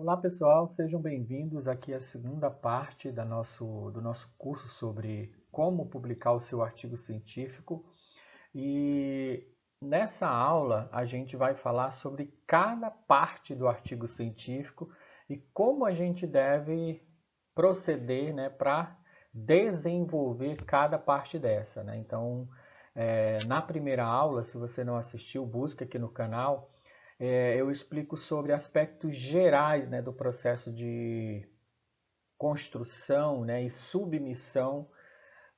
Olá pessoal, sejam bem-vindos aqui à segunda parte do nosso curso sobre como publicar o seu artigo científico. E nessa aula a gente vai falar sobre cada parte do artigo científico e como a gente deve proceder, né, para desenvolver cada parte dessa, né? Então, na primeira aula, se você não assistiu, busca aqui no canal. Eu explico sobre aspectos gerais, né, do processo de construção, né, e submissão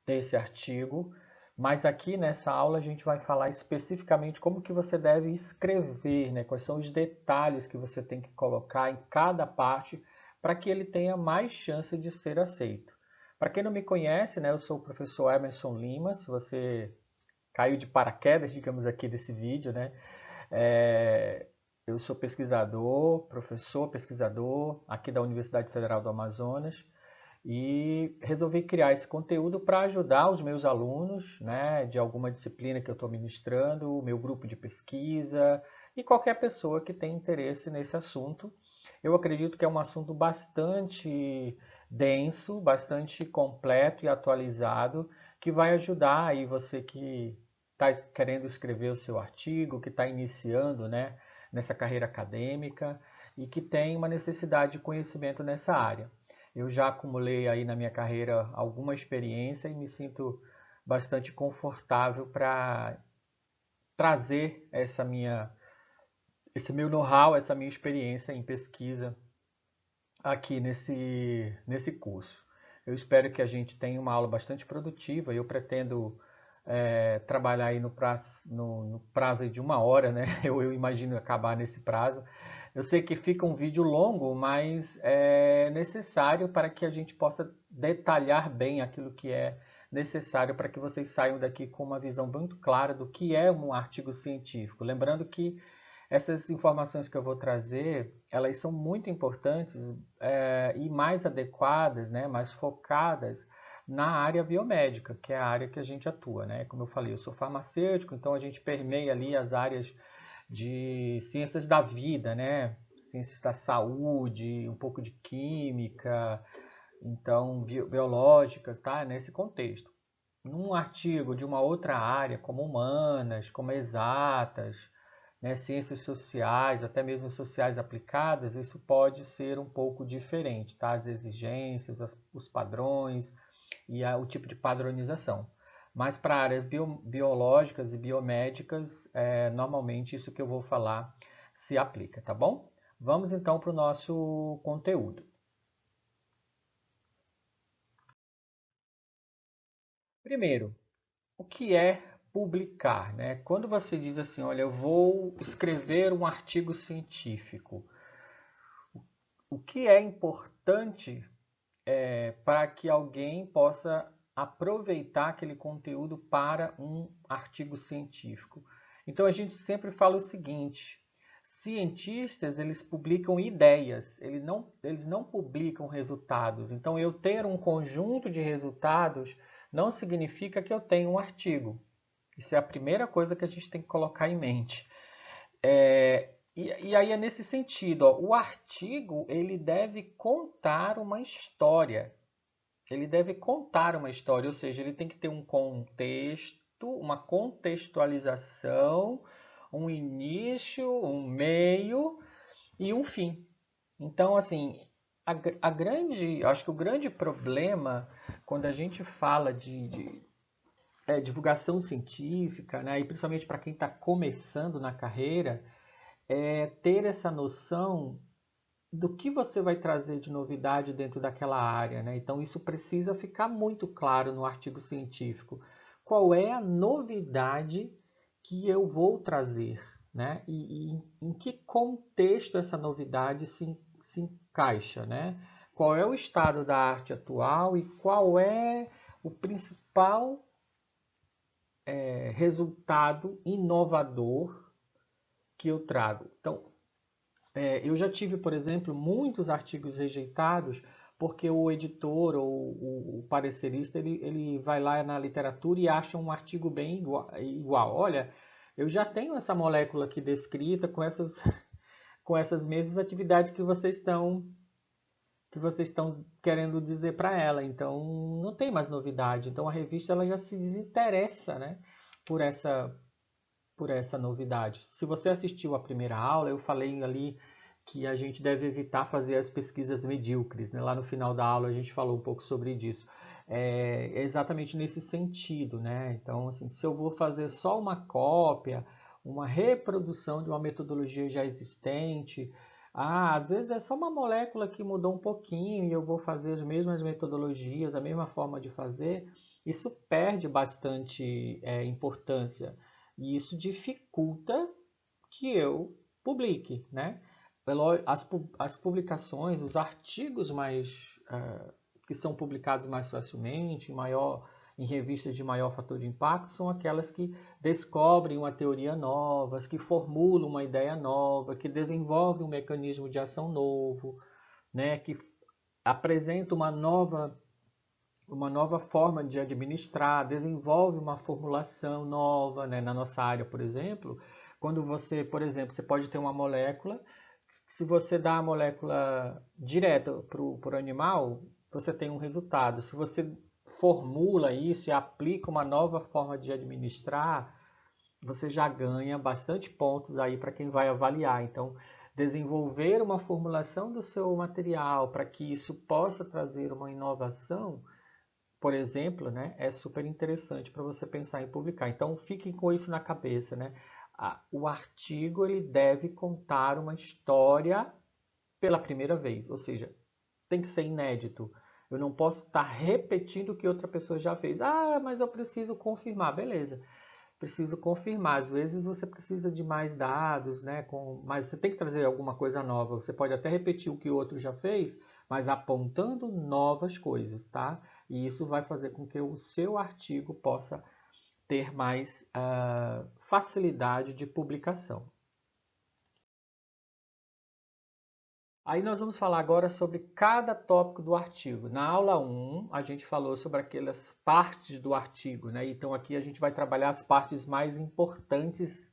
desse artigo, mas aqui nessa aula a gente vai falar especificamente como que você deve escrever, né, quais são os detalhes que você tem que colocar em cada parte para que ele tenha mais chance de ser aceito. Para quem não me conhece, né, eu sou o professor Emerson Lima. Se você caiu de paraquedas, digamos aqui, desse vídeo, né? É, eu sou pesquisador, professor pesquisador aqui da Universidade Federal do Amazonas e resolvi criar esse conteúdo para ajudar os meus alunos, né, de alguma disciplina que eu estou ministrando, o meu grupo de pesquisa e qualquer pessoa que tenha interesse nesse assunto. Eu acredito que é um assunto bastante denso, bastante completo e atualizado, que vai ajudar aí você que está querendo escrever o seu artigo, que está iniciando, né, nessa carreira acadêmica e que tem uma necessidade de conhecimento nessa área. Eu já acumulei aí na minha carreira alguma experiência e me sinto bastante confortável para trazer esse meu know-how, essa minha experiência em pesquisa aqui nesse curso. Eu espero que a gente tenha uma aula bastante produtiva. Eu pretendo trabalhar aí no prazo de 1 hora, né? Eu imagino acabar nesse prazo. Eu sei que fica um vídeo longo, mas é necessário para que a gente possa detalhar bem aquilo que é necessário para que vocês saiam daqui com uma visão muito clara do que é um artigo científico. Lembrando que essas informações que eu vou trazer, elas são muito importantes e mais adequadas, né, mais focadas na área biomédica, que é a área que a gente atua, né? Como eu falei, eu sou farmacêutico, então a gente permeia ali as áreas de ciências da vida, né? Ciências da saúde, um pouco de química, então biológicas, tá? Nesse contexto. Num artigo de uma outra área, como humanas, como exatas, né, ciências sociais, até mesmo sociais aplicadas, isso pode ser um pouco diferente, tá? As exigências, os padrões e o tipo de padronização. Mas para áreas biológicas e biomédicas, normalmente isso que eu vou falar se aplica, tá bom? Vamos então para o nosso conteúdo. Primeiro, o que é publicar, né? Quando você diz assim, olha, eu vou escrever um artigo científico, o que é importante para que alguém possa aproveitar aquele conteúdo para um artigo científico? Então a gente sempre fala o seguinte: cientistas eles publicam ideias, eles não publicam resultados. Então eu ter um conjunto de resultados não significa que eu tenho um artigo. Isso é a primeira coisa que a gente tem que colocar em mente. E aí é nesse sentido, ó, o artigo ele deve contar uma história. Ele deve contar uma história, ou seja, ele tem que ter um contexto, uma contextualização, um início, um meio e um fim. Então, assim, acho que o grande problema quando a gente fala de divulgação científica, né, e principalmente para quem está começando na carreira, é ter essa noção do que você vai trazer de novidade dentro daquela área, né? Então isso precisa ficar muito claro no artigo científico. Qual é a novidade que eu vou trazer, né? E em que contexto essa novidade se encaixa, né? Qual é o estado da arte atual e qual é o principal resultado inovador que eu trago. Então, eu já tive, por exemplo, muitos artigos rejeitados porque o editor ou o parecerista ele vai lá na literatura e acha um artigo bem igual. Olha, eu já tenho essa molécula aqui descrita com com essas mesmas atividades que vocês estão querendo dizer para ela. Então, não tem mais novidade. Então, a revista ela já se desinteressa, né, por essa novidade. Se você assistiu a primeira aula, eu falei ali que a gente deve evitar fazer as pesquisas medíocres, né? Lá no final da aula a gente falou um pouco sobre isso. É exatamente nesse sentido, né? Então, assim, se eu vou fazer só uma cópia, uma reprodução de uma metodologia já existente, às vezes é só uma molécula que mudou um pouquinho e eu vou fazer as mesmas metodologias, a mesma forma de fazer, isso perde bastante importância. E isso dificulta que eu publique, né? As publicações, os artigos que são publicados mais facilmente, em revistas de maior fator de impacto, são aquelas que descobrem uma teoria nova, que formulam uma ideia nova, que desenvolvem um mecanismo de ação novo, né? Que apresentam uma nova forma de administrar, desenvolve uma formulação nova, né? Na nossa área, por exemplo, quando você, por exemplo, você pode ter uma molécula, se você dá a molécula direta para o animal, você tem um resultado. Se você formula isso e aplica uma nova forma de administrar, você já ganha bastante pontos aí para quem vai avaliar. Então, desenvolver uma formulação do seu material para que isso possa trazer uma inovação, por exemplo, né, é super interessante para você pensar em publicar. Então, fiquem com isso na cabeça, né? O artigo ele deve contar uma história pela primeira vez, ou seja, tem que ser inédito. Eu não posso estar repetindo o que outra pessoa já fez. Mas eu preciso confirmar. Beleza, preciso confirmar. Às vezes você precisa de mais dados, né? Mas você tem que trazer alguma coisa nova. Você pode até repetir o que o outro já fez, mas apontando novas coisas, tá? E isso vai fazer com que o seu artigo possa ter mais facilidade de publicação. Aí nós vamos falar agora sobre cada tópico do artigo. Na aula 1, a gente falou sobre aquelas partes do artigo, né? Então aqui a gente vai trabalhar as partes mais importantes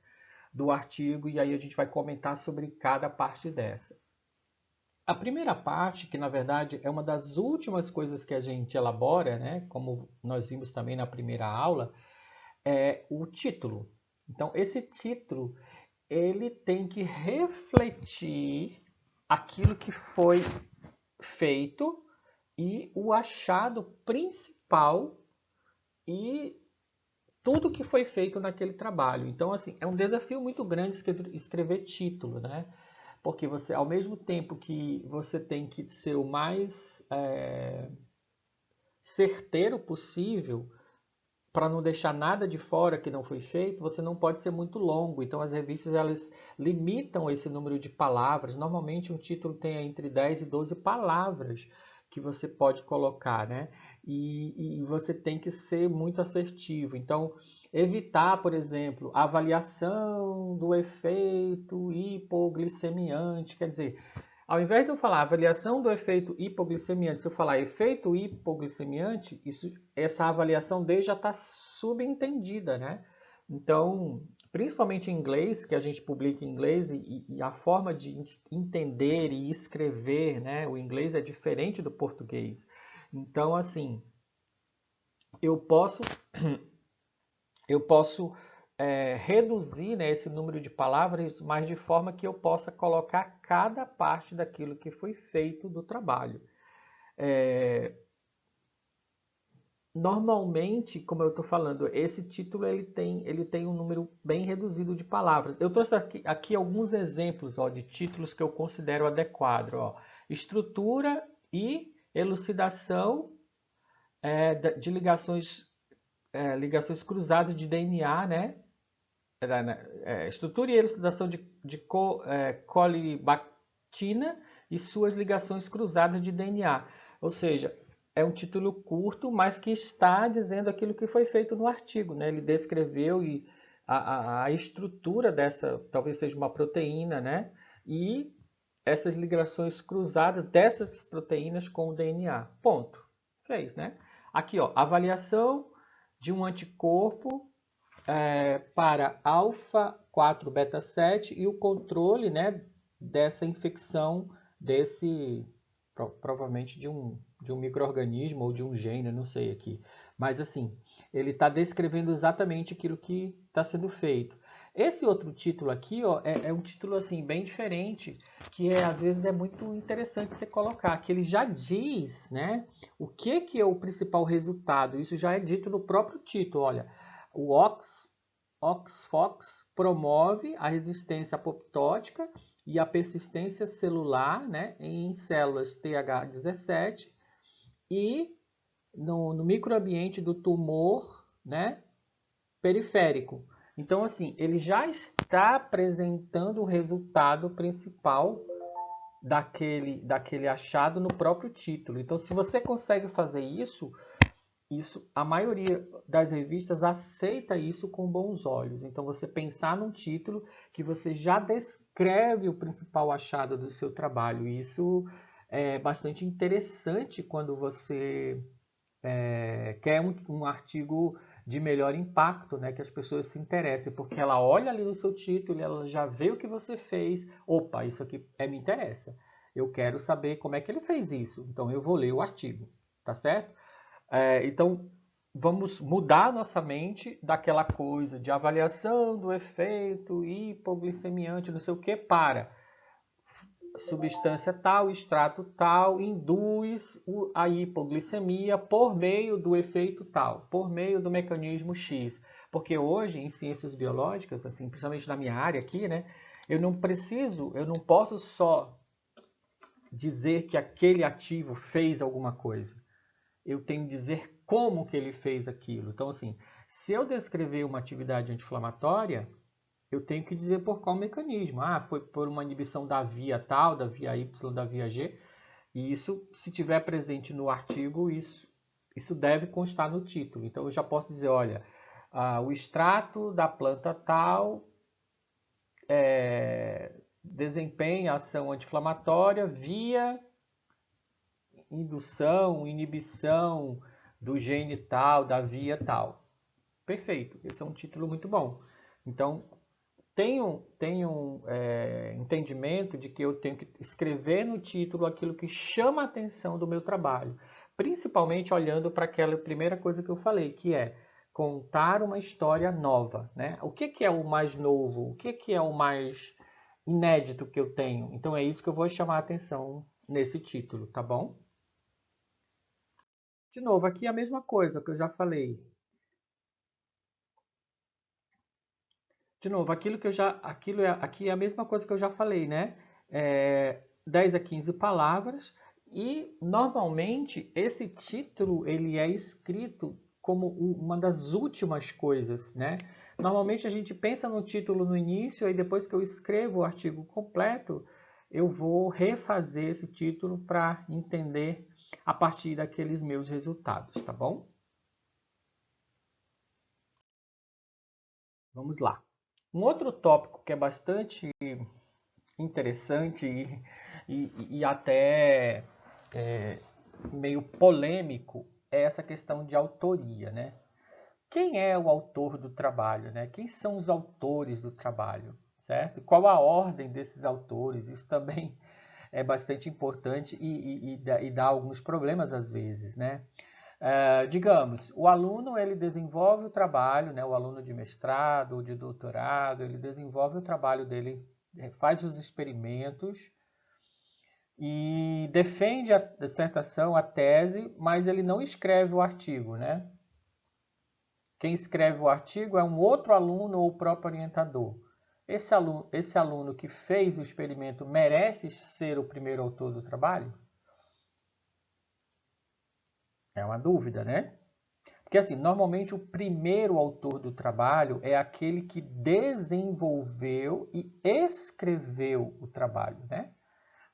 do artigo e aí a gente vai comentar sobre cada parte dessa. A primeira parte, que na verdade é uma das últimas coisas que a gente elabora, né? Como nós vimos também na primeira aula, é o título. Então esse título ele tem que refletir aquilo que foi feito e o achado principal e tudo que foi feito naquele trabalho. Então, assim, é um desafio muito grande escrever título, né? Porque você, ao mesmo tempo que você tem que ser o mais certeiro possível, para não deixar nada de fora que não foi feito, você não pode ser muito longo. Então as revistas elas limitam esse número de palavras. Normalmente um título tem entre 10 e 12 palavras que você pode colocar, né? E você tem que ser muito assertivo. Então, evitar, por exemplo, a avaliação do efeito hipoglicemiante, quer dizer, ao invés de eu falar avaliação do efeito hipoglicemiante, se eu falar efeito hipoglicemiante, essa avaliação D já está subentendida, né? Então, principalmente em inglês, que a gente publica em inglês, e a forma de entender e escrever, né? O inglês é diferente do português. Então, assim, eu posso reduzir, né, esse número de palavras, mas de forma que eu possa colocar cada parte daquilo que foi feito do trabalho. Normalmente, como eu estou falando, esse título ele tem um número bem reduzido de palavras. Eu trouxe aqui alguns exemplos de títulos que eu considero adequados. Estrutura e elucidação de ligações cruzadas de DNA, né? Estrutura e elucidação de colibactina e suas ligações cruzadas de DNA. Ou seja, é um título curto, mas que está dizendo aquilo que foi feito no artigo, né? Ele descreveu a estrutura dessa, talvez seja uma proteína, né? E essas ligações cruzadas dessas proteínas com o DNA. Ponto. Fez, né? Aqui, avaliação de um anticorpo para alfa 4 beta 7 e o controle, né, dessa infecção, provavelmente de um micro-organismo ou de um gene, não sei aqui. Mas assim, ele está descrevendo exatamente aquilo que está sendo feito. Esse outro título aqui, ó, é um título assim bem diferente, que às vezes é muito interessante você colocar, que ele já diz, né, o que é o principal resultado. Isso já é dito no próprio título. Olha, o OXFOX promove a resistência apoptótica e a persistência celular, né, em células TH17 e no microambiente do tumor, né, periférico. Então, assim, ele já está apresentando o resultado principal daquele achado no próprio título. Então, se você consegue fazer isso, a maioria das revistas aceita isso com bons olhos. Então, você pensar num título que você já descreve o principal achado do seu trabalho. E isso é bastante interessante quando você quer um artigo de melhor impacto, né, que as pessoas se interessem, porque ela olha ali no seu título, ela já vê o que você fez. Opa, isso aqui me interessa. Eu quero saber como é que ele fez isso. Então, eu vou ler o artigo, tá certo? Então, vamos mudar nossa mente daquela coisa de avaliação do efeito hipoglicemiante, não sei o que, para substância tal, extrato tal, induz a hipoglicemia por meio do efeito tal, por meio do mecanismo X. Porque hoje, em ciências biológicas, assim, principalmente na minha área aqui, né, eu não posso só dizer que aquele ativo fez alguma coisa. Eu tenho que dizer como que ele fez aquilo. Então, assim, se eu descrever uma atividade anti-inflamatória, eu tenho que dizer por qual mecanismo. Ah, foi por uma inibição da via tal, da via Y, da via G. E isso, se tiver presente no artigo, isso deve constar no título. Então, eu já posso dizer, olha, o extrato da planta tal desempenha ação anti-inflamatória via indução, inibição do gene tal, da via tal. Perfeito, esse é um título muito bom. Então, tenho entendimento de que eu tenho que escrever no título aquilo que chama a atenção do meu trabalho, principalmente olhando para aquela primeira coisa que eu falei, que é contar uma história nova, né? O que é o mais novo? O que é o mais inédito que eu tenho? Então é isso que eu vou chamar a atenção nesse título, tá bom? De novo, aqui é a mesma coisa que eu já falei. De novo, aqui é a mesma coisa que eu já falei, né? 10 a 15 palavras e normalmente esse título ele é escrito como uma das últimas coisas, né? Normalmente a gente pensa no título no início e depois que eu escrevo o artigo completo, eu vou refazer esse título para entender a partir daqueles meus resultados, tá bom? Vamos lá. Um outro tópico que é bastante interessante e até meio polêmico é essa questão de autoria, né? Quem é o autor do trabalho, né? Quem são os autores do trabalho, certo? Qual a ordem desses autores? Isso também é bastante importante e dá alguns problemas às vezes, né? Digamos, o aluno ele desenvolve o trabalho, né? O aluno de mestrado ou de doutorado, ele desenvolve o trabalho dele, faz os experimentos e defende a dissertação, a tese, mas ele não escreve o artigo, né? Quem escreve o artigo é um outro aluno ou o próprio orientador. Esse aluno que fez o experimento merece ser o primeiro autor do trabalho? É uma dúvida, né? Porque assim, normalmente o primeiro autor do trabalho é aquele que desenvolveu e escreveu o trabalho, né?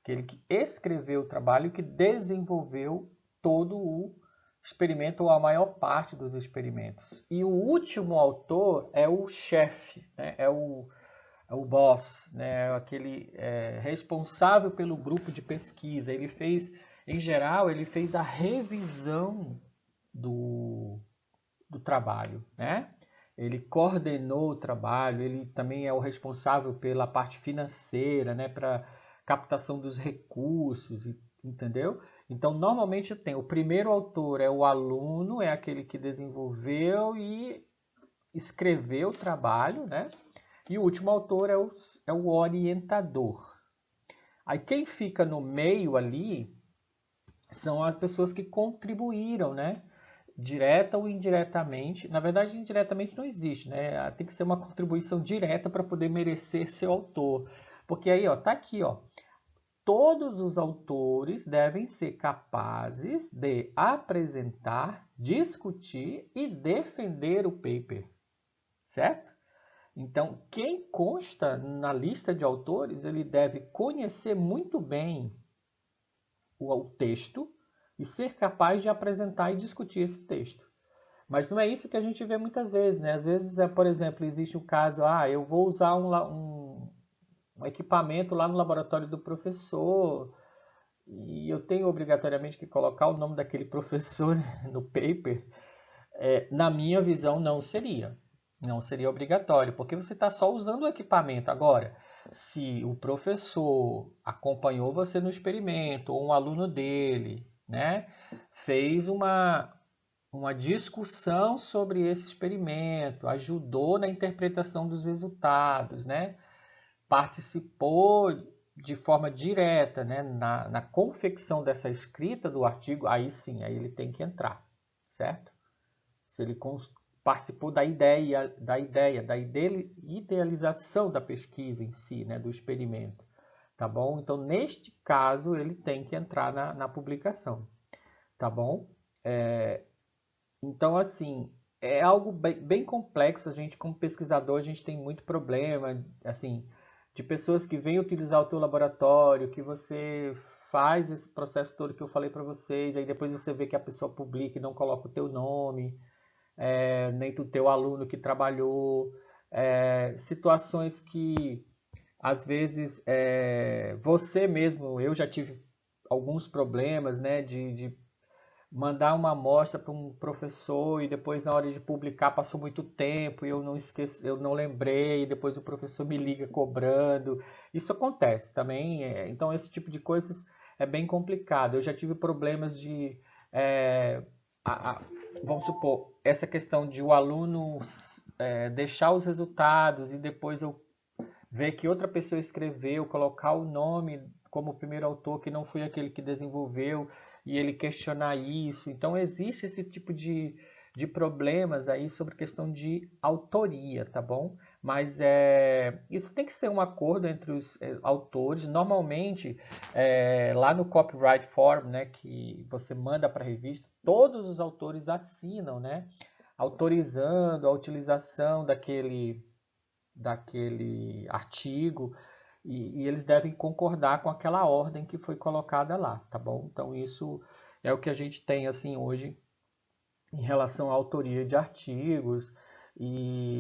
Aquele que escreveu o trabalho e que desenvolveu todo o experimento ou a maior parte dos experimentos. E o último autor é o chefe, né? É o boss, né? Aquele responsável pelo grupo de pesquisa. Ele fez, em geral, ele fez a revisão do trabalho, né? ele coordenou o trabalho, ele também é o responsável pela parte financeira, né, para captação dos recursos, entendeu? Então, normalmente tem o primeiro autor é o aluno, é aquele que desenvolveu e escreveu o trabalho, né? E o último autor é o orientador. Aí quem fica no meio ali são as pessoas que contribuíram, né? Direta ou indiretamente. Na verdade, indiretamente não existe, né? Tem que ser uma contribuição direta para poder merecer ser autor. Porque aí, ó, tá aqui, ó. Todos os autores devem ser capazes de apresentar, discutir e defender o paper, certo? Então, quem consta na lista de autores, ele deve conhecer muito bem o texto e ser capaz de apresentar e discutir esse texto. Mas não é isso que a gente vê muitas vezes, né? Às vezes, por exemplo, existe um caso, eu vou usar um equipamento lá no laboratório do professor e eu tenho obrigatoriamente que colocar o nome daquele professor no paper. Na minha visão, não seria. Não seria obrigatório, porque você está só usando o equipamento. Agora, se o professor acompanhou você no experimento, ou um aluno dele, né, fez uma discussão sobre esse experimento, ajudou na interpretação dos resultados, né, participou de forma direta, né, na confecção dessa escrita do artigo, aí sim, aí ele tem que entrar, certo? Se ele participou da idealização da pesquisa em si, né, do experimento, tá bom? Então, neste caso, ele tem que entrar na publicação, tá bom? Então, assim, é algo bem complexo. A gente, como pesquisador, a gente tem muito problema, assim, de pessoas que vêm utilizar o teu laboratório, que você faz esse processo todo que eu falei para vocês, aí depois você vê que a pessoa publica e não coloca o teu nome, nem do teu aluno que trabalhou, situações que às vezes você mesmo, eu já tive alguns problemas, né, de mandar uma amostra para um professor e depois na hora de publicar passou muito tempo e eu não esqueci, eu não lembrei, e depois o professor me liga cobrando. Isso acontece também, então esse tipo de coisas é bem complicado. Eu já tive problemas de é, a- a- vamos supor, essa questão de o aluno deixar os resultados e depois eu ver que outra pessoa escreveu, colocar o nome como primeiro autor que não foi aquele que desenvolveu e ele questionar isso. Então existe esse tipo de problemas aí sobre questão de autoria, tá bom? Mas isso tem que ser um acordo entre os autores. Normalmente, lá no Copyright Form, né, que você manda para a revista, todos os autores assinam, né, autorizando a utilização daquele artigo e eles devem concordar com aquela ordem que foi colocada lá, tá bom? Então isso é o que a gente tem assim hoje em relação à autoria de artigos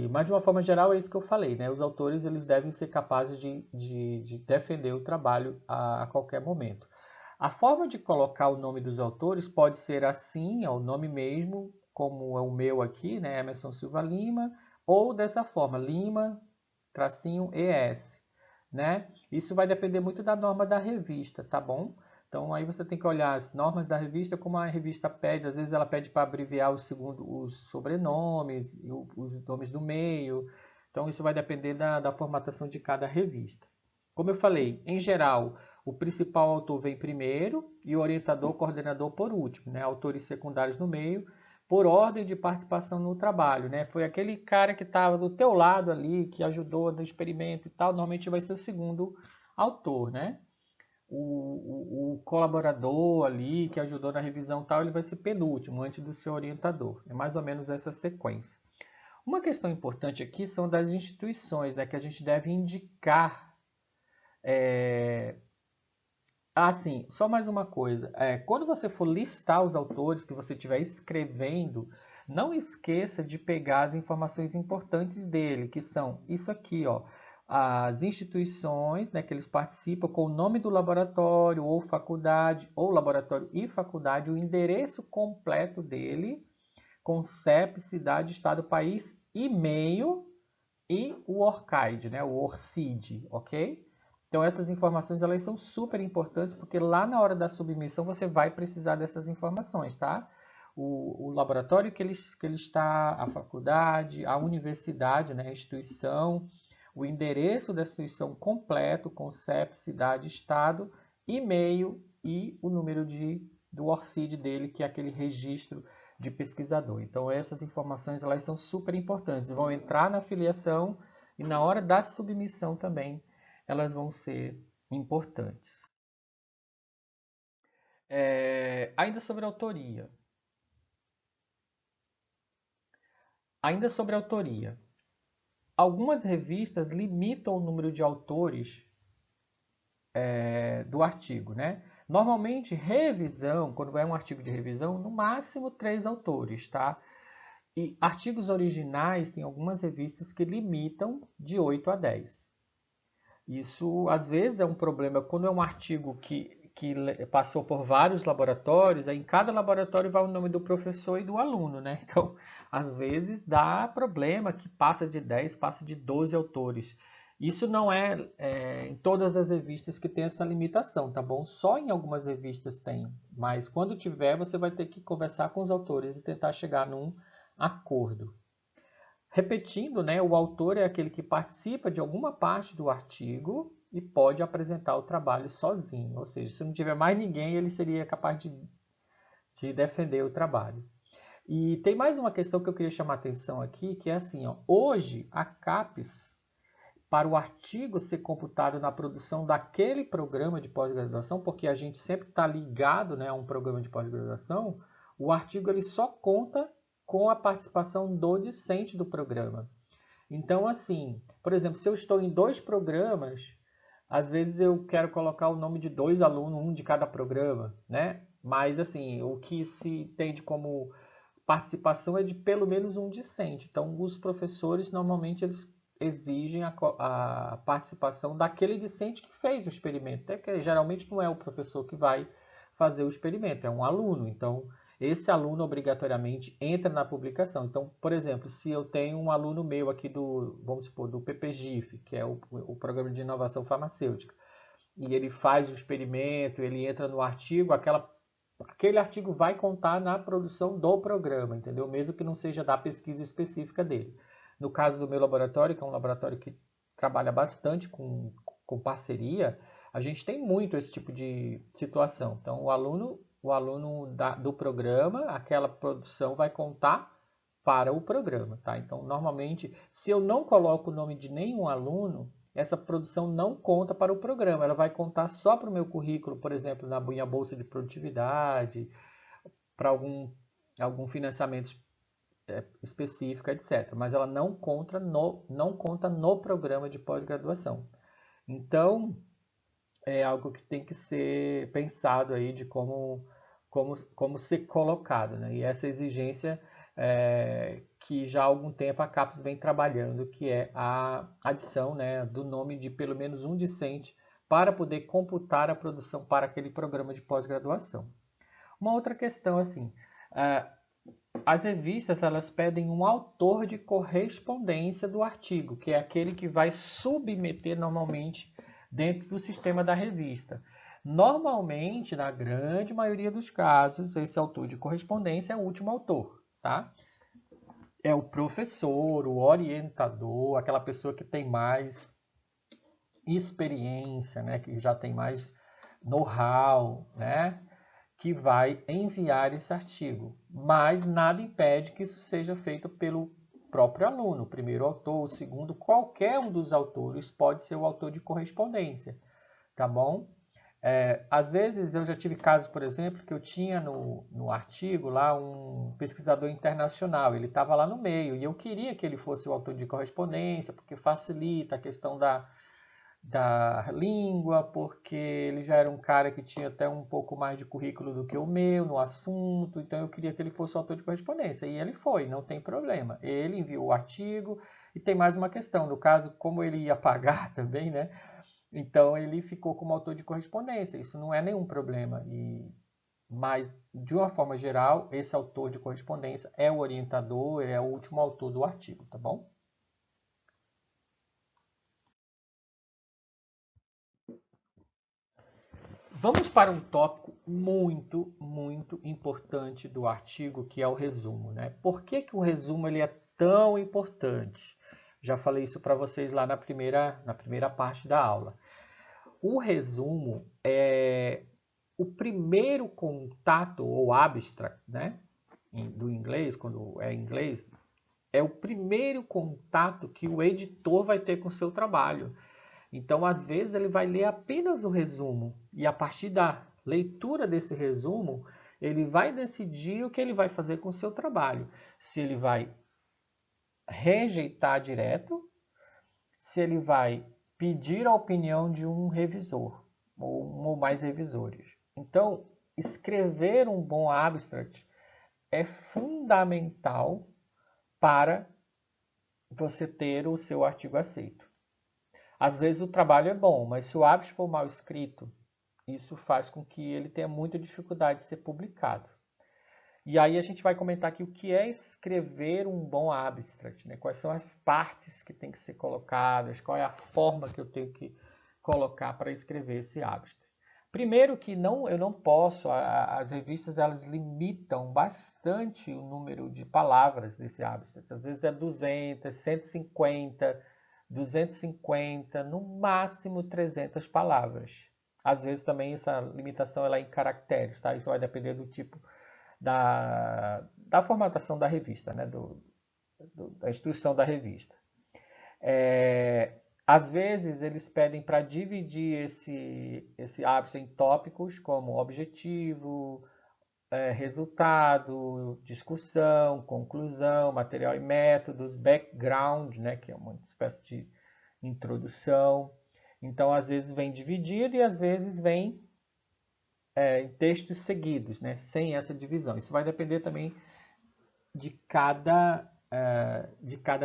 mas de uma forma geral é isso que eu falei, né? Os autores eles devem ser capazes de defender o trabalho a qualquer momento. A forma de colocar o nome dos autores pode ser assim, é o nome mesmo, como é o meu aqui, né? Emerson Silva Lima, ou dessa forma, Lima, tracinho ES, né? Isso vai depender muito da norma da revista, tá bom? Então aí você tem que olhar as normas da revista, como a revista pede, às vezes ela pede para abreviar os sobrenomes e os nomes do meio. Então isso vai depender da formatação de cada revista. Como eu falei, em geral, o principal autor vem primeiro e o orientador, coordenador por último, né? Autores secundários no meio, por ordem de participação no trabalho, né? Foi aquele cara que estava do teu lado ali, que ajudou no experimento e tal, normalmente vai ser o segundo autor, né? O colaborador ali que ajudou na revisão e tal, ele vai ser penúltimo, antes do seu orientador. É mais ou menos essa sequência. Uma questão importante aqui são das instituições, né, que a gente deve indicar. Sim, só mais uma coisa. Quando você for listar os autores que você estiver escrevendo, não esqueça de pegar as informações importantes dele, que são isso aqui, ó, as instituições, né, que eles participam com o nome do laboratório ou laboratório e faculdade, o endereço completo dele, com CEP, cidade, estado, país, e-mail e o ORCID, né? O ORCID, ok? Então essas informações elas são super importantes porque lá na hora da submissão você vai precisar dessas informações, tá? O laboratório que ele está, a faculdade, a universidade, né? A instituição, o endereço da instituição completo com CEP, cidade, estado, e-mail e o número do ORCID dele, que é aquele registro de pesquisador. Então essas informações elas são super importantes, vão entrar na filiação e na hora da submissão também elas vão ser importantes. Ainda sobre autoria. Ainda sobre autoria. Algumas revistas limitam o número de autores do artigo, né? Normalmente, revisão, quando é um artigo de revisão, no máximo 3 autores, tá? E artigos originais, tem algumas revistas que limitam de 8 a 10. Isso, às vezes, é um problema quando é um artigo que passou por vários laboratórios, aí em cada laboratório vai o nome do professor e do aluno, né? Então, às vezes, dá problema que passa de 10, passa de 12 autores. Isso não é em todas as revistas que tem essa limitação, tá bom? Só em algumas revistas tem, mas quando tiver, você vai ter que conversar com os autores e tentar chegar num acordo. Repetindo, né, o autor é aquele que participa de alguma parte do artigo e pode apresentar o trabalho sozinho, ou seja, se não tiver mais ninguém, ele seria capaz de defender o trabalho. E tem mais uma questão que eu queria chamar a atenção aqui, que é assim, ó, hoje a CAPES, para o artigo ser computado na produção daquele programa de pós-graduação, porque a gente sempre está ligado, né, a um programa de pós-graduação, o artigo ele só conta com a participação do discente do programa. Então, assim, por exemplo, se eu estou em 2 programas, às vezes eu quero colocar o nome de 2 alunos, um de cada programa, né? Mas, assim, o que se entende como participação é de pelo menos um discente. Então, os professores, normalmente, eles exigem a participação daquele discente que fez o experimento. Até que geralmente não é o professor que vai fazer o experimento, é um aluno. Então, esse aluno obrigatoriamente entra na publicação. Então, por exemplo, se eu tenho um aluno meu aqui vamos supor, do PPGIF, que é o Programa de Inovação Farmacêutica, e ele faz o experimento, ele entra no artigo, aquele artigo vai contar na produção do programa, entendeu? Mesmo que não seja da pesquisa específica dele. No caso do meu laboratório, que é um laboratório que trabalha bastante com parceria, a gente tem muito esse tipo de situação. Então, o aluno do programa, aquela produção vai contar para o programa, tá? Então, normalmente, se eu não coloco o nome de nenhum aluno, essa produção não conta para o programa, ela vai contar só para o meu currículo, por exemplo, na minha bolsa de produtividade, para algum financiamento específico, etc. Mas ela não conta no programa de pós-graduação. Então, é algo que tem que ser pensado aí de como ser colocado, né? E essa exigência que já há algum tempo a CAPES vem trabalhando, que é a adição, né, do nome de pelo menos um discente para poder computar a produção para aquele programa de pós-graduação. Uma outra questão, assim, as revistas elas pedem um autor de correspondência do artigo, que é aquele que vai submeter normalmente dentro do sistema da revista. Normalmente, na grande maioria dos casos, esse autor de correspondência é o último autor, tá? É o professor, o orientador, aquela pessoa que tem mais experiência, né? Que já tem mais know-how, né? Que vai enviar esse artigo. Mas nada impede que isso seja feito pelo próprio aluno. O primeiro autor, o segundo, qualquer um dos autores pode ser o autor de correspondência, tá bom? Às vezes eu já tive casos, por exemplo, que eu tinha no artigo lá um pesquisador internacional, ele estava lá no meio e eu queria que ele fosse o autor de correspondência, porque facilita a questão da língua, porque ele já era um cara que tinha até um pouco mais de currículo do que o meu no assunto, então eu queria que ele fosse o autor de correspondência. E ele foi, não tem problema. Ele enviou o artigo e tem mais uma questão, no caso, como ele ia pagar também, né? Então ele ficou como autor de correspondência. Isso não é nenhum problema. mas de uma forma geral, esse autor de correspondência é o orientador, é o último autor do artigo, tá bom? Vamos para um tópico muito importante do artigo, que é o resumo, né? Por que que o resumo ele é tão importante? Já falei isso para vocês lá na primeira parte da aula. O resumo é o primeiro contato, ou abstract, né? Do inglês, quando é inglês, é o primeiro contato que o editor vai ter com o seu trabalho. Então, às vezes, ele vai ler apenas o resumo e a partir da leitura desse resumo, ele vai decidir o que ele vai fazer com o seu trabalho. Se ele vai rejeitar direto, se ele vai pedir a opinião de um revisor ou um ou mais revisores. Então, escrever um bom abstract é fundamental para você ter o seu artigo aceito. Às vezes o trabalho é bom, mas se o abstract for mal escrito, isso faz com que ele tenha muita dificuldade de ser publicado. E aí a gente vai comentar aqui o que é escrever um bom abstract, né? Quais são as partes que tem que ser colocadas, qual é a forma que eu tenho que colocar para escrever esse abstract. Primeiro que eu não posso, as revistas elas limitam bastante o número de palavras desse abstract. Às vezes é 200, 150, 250, no máximo 300 palavras. Às vezes também essa limitação ela é em caracteres, tá? Isso vai depender do tipo da formatação da revista, né? Da instrução da revista. Às vezes eles pedem para dividir esse abstract em tópicos como objetivo, resultado, discussão, conclusão, material e métodos, background, né, que é uma espécie de introdução. Então, às vezes vem dividido e às vezes vem em textos seguidos, né, sem essa divisão. Isso vai depender também de cada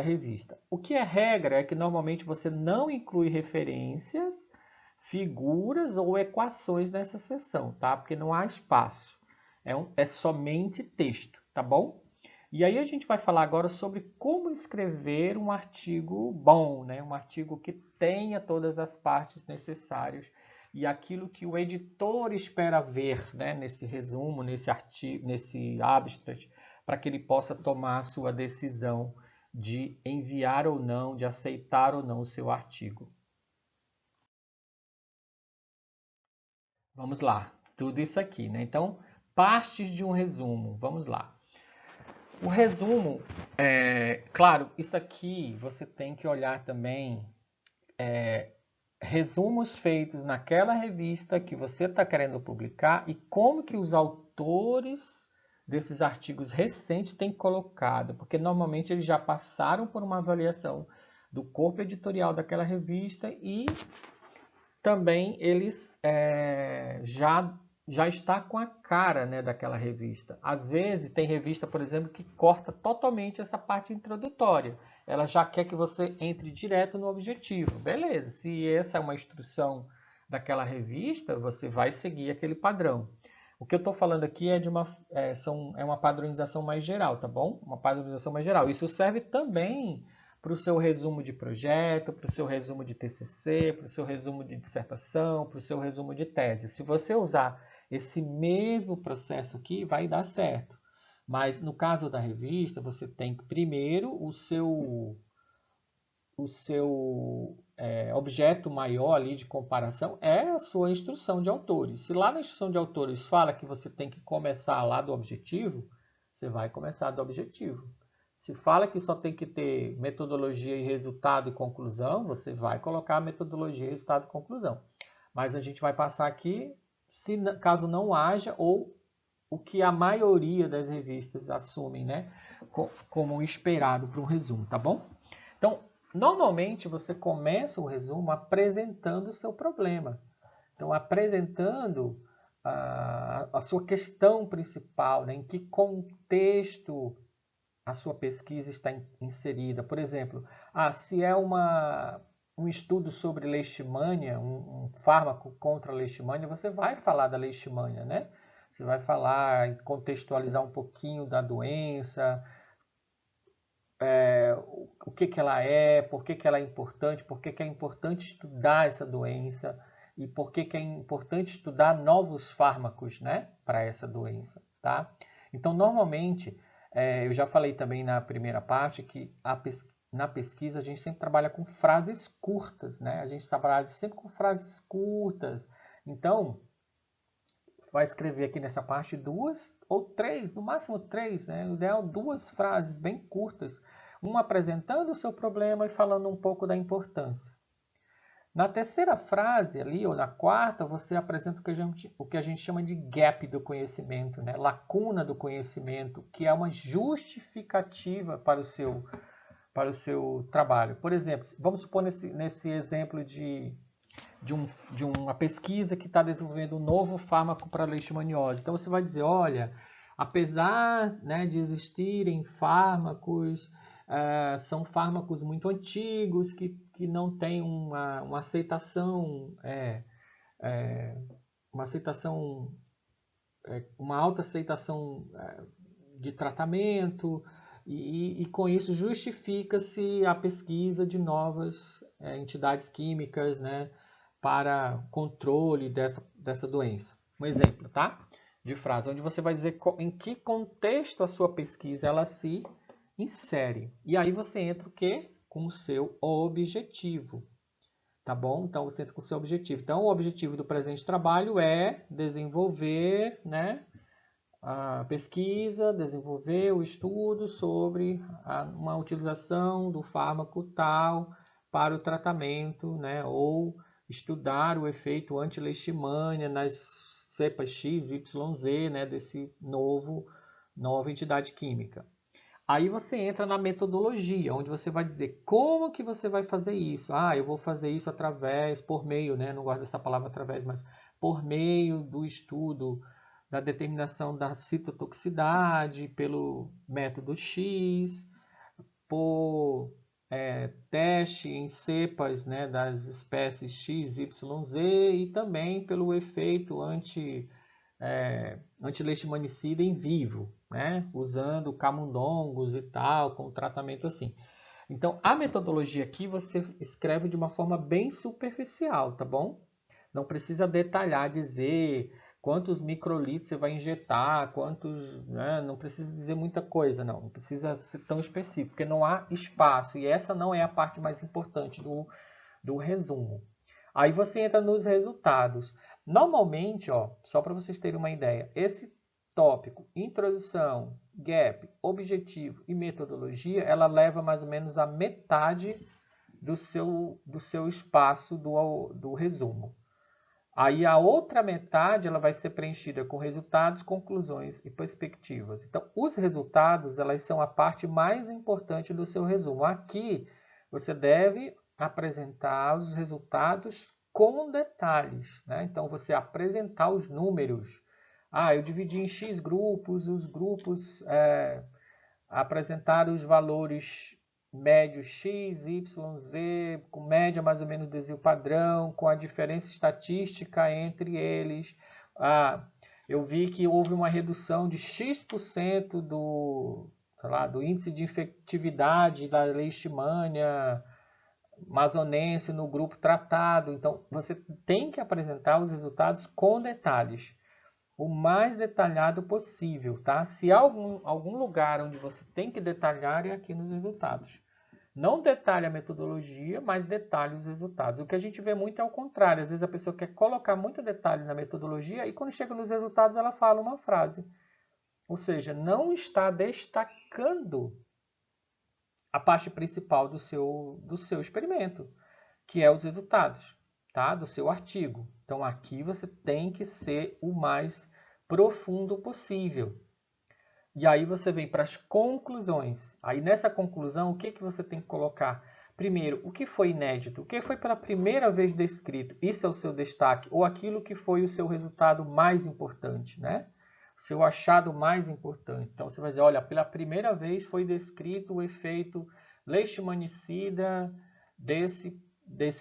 revista. O que é regra é que normalmente você não inclui referências, figuras ou equações nessa seção, tá? Porque não há espaço. É somente texto, tá bom? E aí a gente vai falar agora sobre como escrever um artigo bom, né? Um artigo que tenha todas as partes necessárias e aquilo que o editor espera ver, né? Nesse resumo, nesse artigo, nesse abstract, para que ele possa tomar a sua decisão de enviar ou não, de aceitar ou não o seu artigo. Vamos lá, tudo isso aqui, né? Então, partes de um resumo, vamos lá. O resumo, claro, isso aqui você tem que olhar também resumos feitos naquela revista que você está querendo publicar e como que os autores desses artigos recentes têm colocado, porque normalmente eles já passaram por uma avaliação do corpo editorial daquela revista e também eles já está com a cara, né, daquela revista. Às vezes tem revista, por exemplo, que corta totalmente essa parte introdutória. Ela já quer que você entre direto no objetivo. Beleza, se essa é uma instrução daquela revista, você vai seguir aquele padrão. O que eu estou falando aqui é uma padronização mais geral, tá bom? Uma padronização mais geral. Isso serve também para o seu resumo de projeto, para o seu resumo de TCC, para o seu resumo de dissertação, para o seu resumo de tese. Se você usar esse mesmo processo aqui, vai dar certo. Mas no caso da revista, você tem primeiro o seu objeto maior ali de comparação é a sua instrução de autores. Se lá na instrução de autores fala que você tem que começar lá do objetivo, você vai começar do objetivo. Se fala que só tem que ter metodologia e resultado e conclusão, você vai colocar metodologia, resultado e conclusão. Mas a gente vai passar aqui, caso não haja, ou o que a maioria das revistas assumem, né, como esperado para um resumo, tá bom? Então, normalmente você começa o resumo apresentando o seu problema. Então, apresentando a sua questão principal, né, em que contexto a sua pesquisa está inserida. Por exemplo, se é um estudo sobre leishmania, um fármaco contra a leishmania, você vai falar da leishmania, né? você vai falar, contextualizar um pouquinho da doença, o que que ela é, por que que ela é importante, por que que é importante estudar essa doença e por que que é importante estudar novos fármacos, né, para essa doença, tá? Então, normalmente, eu já falei também na primeira parte que na pesquisa a gente sempre trabalha com frases curtas, né? A gente trabalha sempre com frases curtas. Então, vai escrever aqui nessa parte duas ou três, no máximo três, né? O ideal duas frases bem curtas, uma apresentando o seu problema e falando um pouco da importância. Na terceira frase ali, ou na quarta, você apresenta o que a gente chama de gap do conhecimento, né? Lacuna do conhecimento, que é uma justificativa para o seu trabalho. Por exemplo, vamos supor nesse exemplo de uma pesquisa que está desenvolvendo um novo fármaco para leishmaniose. Então você vai dizer, olha, apesar, né, de existirem fármacos, são fármacos muito antigos que não têm uma aceitação, uma alta aceitação de tratamento, e com isso justifica-se a pesquisa de novas entidades químicas, né, para controle dessa doença. Um exemplo, tá? De frase, onde você vai dizer em que contexto a sua pesquisa ela se insere. E aí você entra o quê? Com o seu objetivo. Tá bom? Então você entra com o seu objetivo. Então o objetivo do presente trabalho é desenvolver, né, a pesquisa, desenvolver o estudo sobre uma utilização do fármaco tal para o tratamento, né, ou estudar o efeito anti-leishmania nas cepas X, Y, Z, né, desse nova entidade química. Aí você entra na metodologia, onde você vai dizer como que você vai fazer isso. Eu vou fazer isso por meio, né, não gosto dessa palavra através, mas por meio do estudo da determinação da citotoxicidade pelo método X, por teste em cepas, né, das espécies X, Y, Z e também pelo efeito anti-leishmanicida em vivo, né, usando camundongos e tal, com tratamento assim. Então, a metodologia aqui você escreve de uma forma bem superficial, tá bom? Não precisa detalhar, dizer quantos microlitros você vai injetar, né? Não precisa dizer muita coisa, não precisa ser tão específico, porque não há espaço, e essa não é a parte mais importante do resumo. Aí você entra nos resultados. Normalmente, só para vocês terem uma ideia, esse tópico, introdução, gap, objetivo e metodologia, ela leva mais ou menos a metade do seu espaço do resumo. Aí a outra metade ela vai ser preenchida com resultados, conclusões e perspectivas. Então, os resultados elas são a parte mais importante do seu resumo. Aqui você deve apresentar os resultados com detalhes, né? Então, você apresentar os números. Eu dividi em X grupos, os grupos apresentaram os valores médios X, Y, Z, com média mais ou menos do desvio padrão, com a diferença estatística entre eles. Eu vi que houve uma redução de X% do índice de infectividade da leishmania amazonense no grupo tratado. Então, você tem que apresentar os resultados com detalhes, o mais detalhado possível, tá? Se há algum lugar onde você tem que detalhar é aqui nos resultados. Não detalhe a metodologia, mas detalhe os resultados. O que a gente vê muito é o contrário. Às vezes a pessoa quer colocar muito detalhe na metodologia e quando chega nos resultados ela fala uma frase. Ou seja, não está destacando a parte principal do seu experimento, que é os resultados, tá? Do seu artigo. Então aqui você tem que ser o mais profundo possível. E aí você vem para as conclusões. Aí nessa conclusão, o que você tem que colocar? Primeiro, o que foi inédito? O que foi pela primeira vez descrito? Isso é o seu destaque. Ou aquilo que foi o seu resultado mais importante, né? O seu achado mais importante. Então você vai dizer, olha, pela primeira vez foi descrito o efeito leishmanicida desse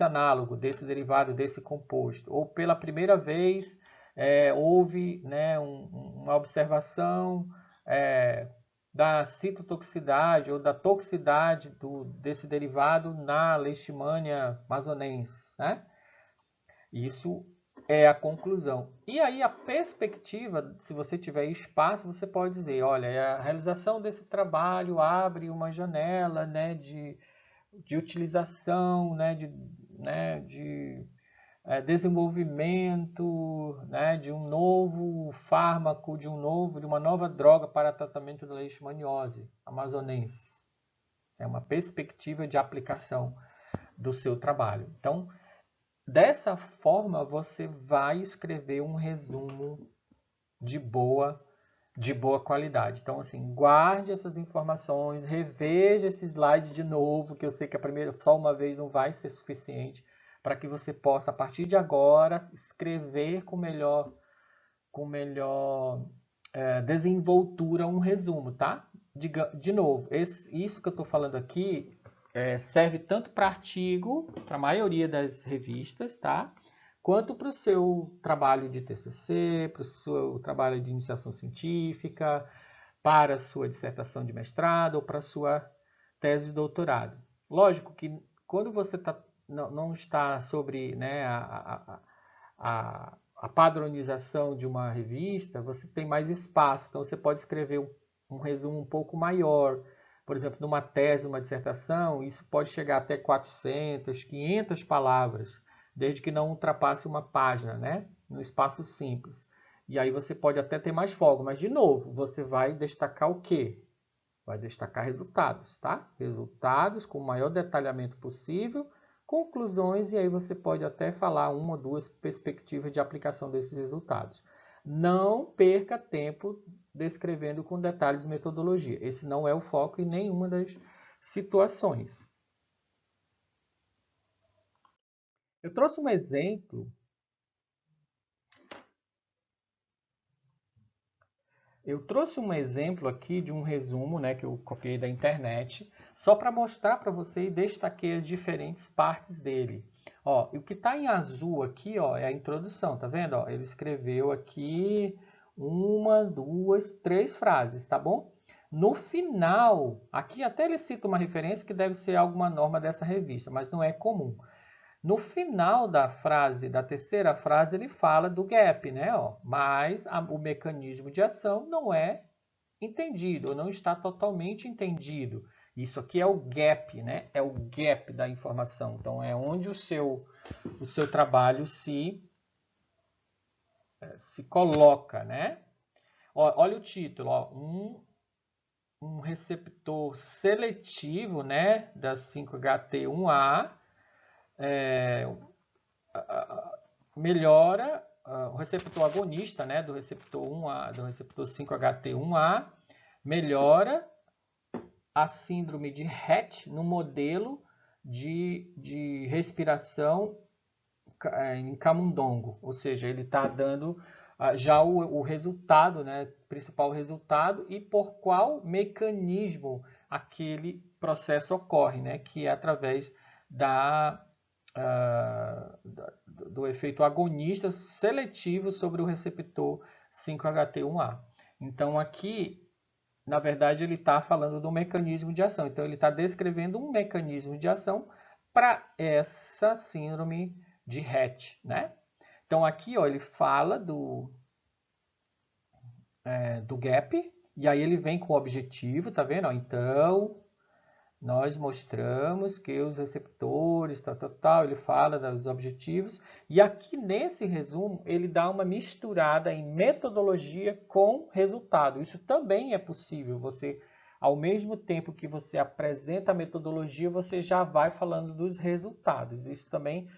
análogo, desse derivado, desse composto. Ou pela primeira vez houve, né, uma observação da citotoxicidade ou da toxicidade desse derivado na Leishmania amazonensis, né? Isso é a conclusão. E aí a perspectiva, se você tiver espaço, você pode dizer, olha, a realização desse trabalho abre uma janela, né, de utilização, né, de desenvolvimento, né, de um novo fármaco, de uma nova droga para tratamento da leishmaniose amazonensis. É uma perspectiva de aplicação do seu trabalho. Então, dessa forma, você vai escrever um resumo de boa qualidade. Então, assim, guarde essas informações, reveja esse slide de novo, que eu sei que só uma vez não vai ser suficiente, para que você possa, a partir de agora, escrever com melhor desenvoltura um resumo, tá? De novo, isso que eu estou falando aqui serve tanto para artigo, para a maioria das revistas, tá? Quanto para o seu trabalho de TCC, para o seu trabalho de iniciação científica, para a sua dissertação de mestrado ou para a sua tese de doutorado. Lógico que quando você não está sobre, né, a padronização de uma revista, você tem mais espaço, então você pode escrever um resumo um pouco maior. Por exemplo, numa tese, uma dissertação, isso pode chegar até 400, 500 palavras, desde que não ultrapasse uma página, né? No espaço simples. E aí você pode até ter mais folga, mas de novo, você vai destacar o quê? Vai destacar resultados, tá? Resultados com o maior detalhamento possível, conclusões, e aí você pode até falar uma ou duas perspectivas de aplicação desses resultados. Não perca tempo descrevendo com detalhes de metodologia. Esse não é o foco em nenhuma das situações. Eu trouxe um exemplo. Eu trouxe um exemplo aqui de um resumo, né, que eu copiei da internet, só para mostrar para você e destaquei as diferentes partes dele. Ó, o que está em azul aqui, ó, é a introdução, tá vendo? Ó, ele escreveu aqui 1, 2, 3 frases, tá bom? No final, aqui até ele cita uma referência que deve ser alguma norma dessa revista, mas não é comum. No final da frase, da terceira frase, ele fala do gap, né? Ó, mas o mecanismo de ação não é entendido, ou não está totalmente entendido. Isso aqui é o gap, né? É o gap da informação. Então, é onde o seu trabalho se coloca, né? Ó, olha o título, ó, um receptor seletivo, né, da 5-HT1A, melhora o receptor agonista, né, do receptor 1A, do receptor 5-HT1A, melhora a síndrome de Rett no modelo de respiração em camundongo, ou seja, ele está dando já o resultado, né, principal resultado e por qual mecanismo aquele processo ocorre, né, que é através do efeito agonista seletivo sobre o receptor 5-HT1A. Então aqui, na verdade, ele está falando do mecanismo de ação. Então ele está descrevendo um mecanismo de ação para essa síndrome de Rett, né? Então aqui, ó, ele fala do gap, e aí ele vem com o objetivo, tá vendo? Ó, então, nós mostramos que os receptores, tal, ele fala dos objetivos, e aqui nesse resumo ele dá uma misturada em metodologia com resultado. Isso também é possível, você, ao mesmo tempo que você apresenta a metodologia, você já vai falando dos resultados. Isso também,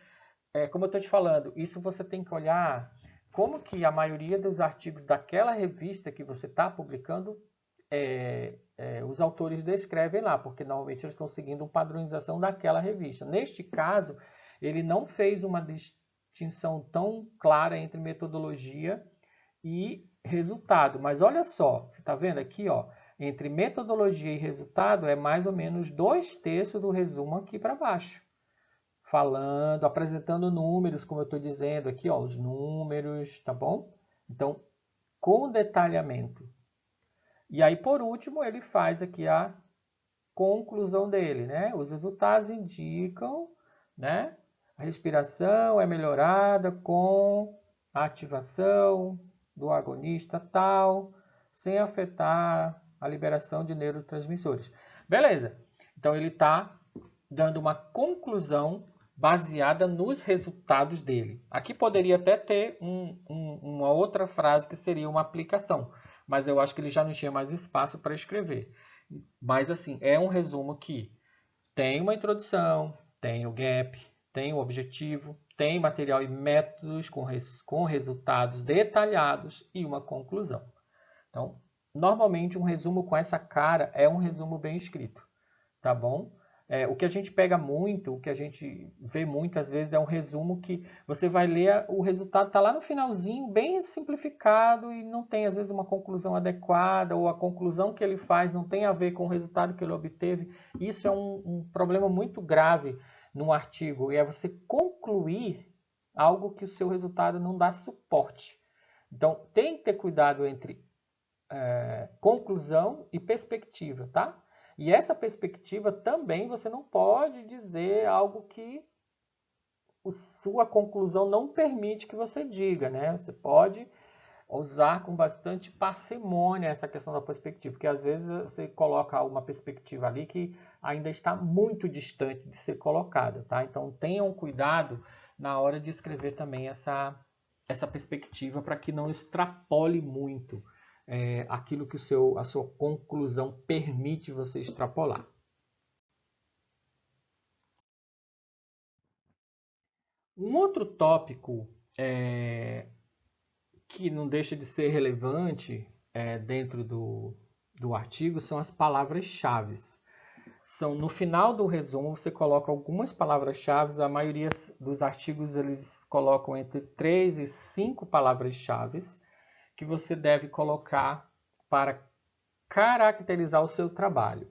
como eu estou te falando, isso você tem que olhar como que a maioria dos artigos daquela revista que você está publicando os autores descrevem lá, porque normalmente eles estão seguindo uma padronização daquela revista. Neste caso, ele não fez uma distinção tão clara entre metodologia e resultado. Mas olha só, você está vendo aqui, ó, entre metodologia e resultado é mais ou menos 2/3 do resumo aqui para baixo. Falando, apresentando números, como eu estou dizendo aqui, ó, os números, tá bom? Então, com detalhamento. E aí, por último, ele faz aqui a conclusão dele, né? Os resultados indicam, né? A respiração é melhorada com a ativação do agonista tal, sem afetar a liberação de neurotransmissores. Beleza. Então, ele está dando uma conclusão baseada nos resultados dele. Aqui poderia até ter uma outra frase que seria uma aplicação, mas eu acho que ele já não tinha mais espaço para escrever. Mas assim, é um resumo que tem uma introdução, tem o gap, tem o objetivo, tem material e métodos com resultados detalhados e uma conclusão. Então, normalmente um resumo com essa cara é um resumo bem escrito, tá bom? O que a gente pega muito, o que a gente vê muitas vezes é um resumo que você vai ler, o resultado está lá no finalzinho, bem simplificado e não tem às vezes uma conclusão adequada ou a conclusão que ele faz não tem a ver com o resultado que ele obteve. Isso é um problema muito grave num artigo e é você concluir algo que o seu resultado não dá suporte. Então tem que ter cuidado entre conclusão e perspectiva, tá? E essa perspectiva também você não pode dizer algo que sua conclusão não permite que você diga, né? Você pode usar com bastante parcimônia essa questão da perspectiva, porque às vezes você coloca uma perspectiva ali que ainda está muito distante de ser colocada, tá? Então tenham cuidado na hora de escrever também essa perspectiva para que não extrapole muito aquilo que a sua conclusão permite você extrapolar. Um outro tópico que não deixa de ser relevante dentro do artigo são as palavras-chave. No final do resumo você coloca algumas palavras-chave, a maioria dos artigos eles colocam entre 3 e 5 palavras-chave que você deve colocar para caracterizar o seu trabalho.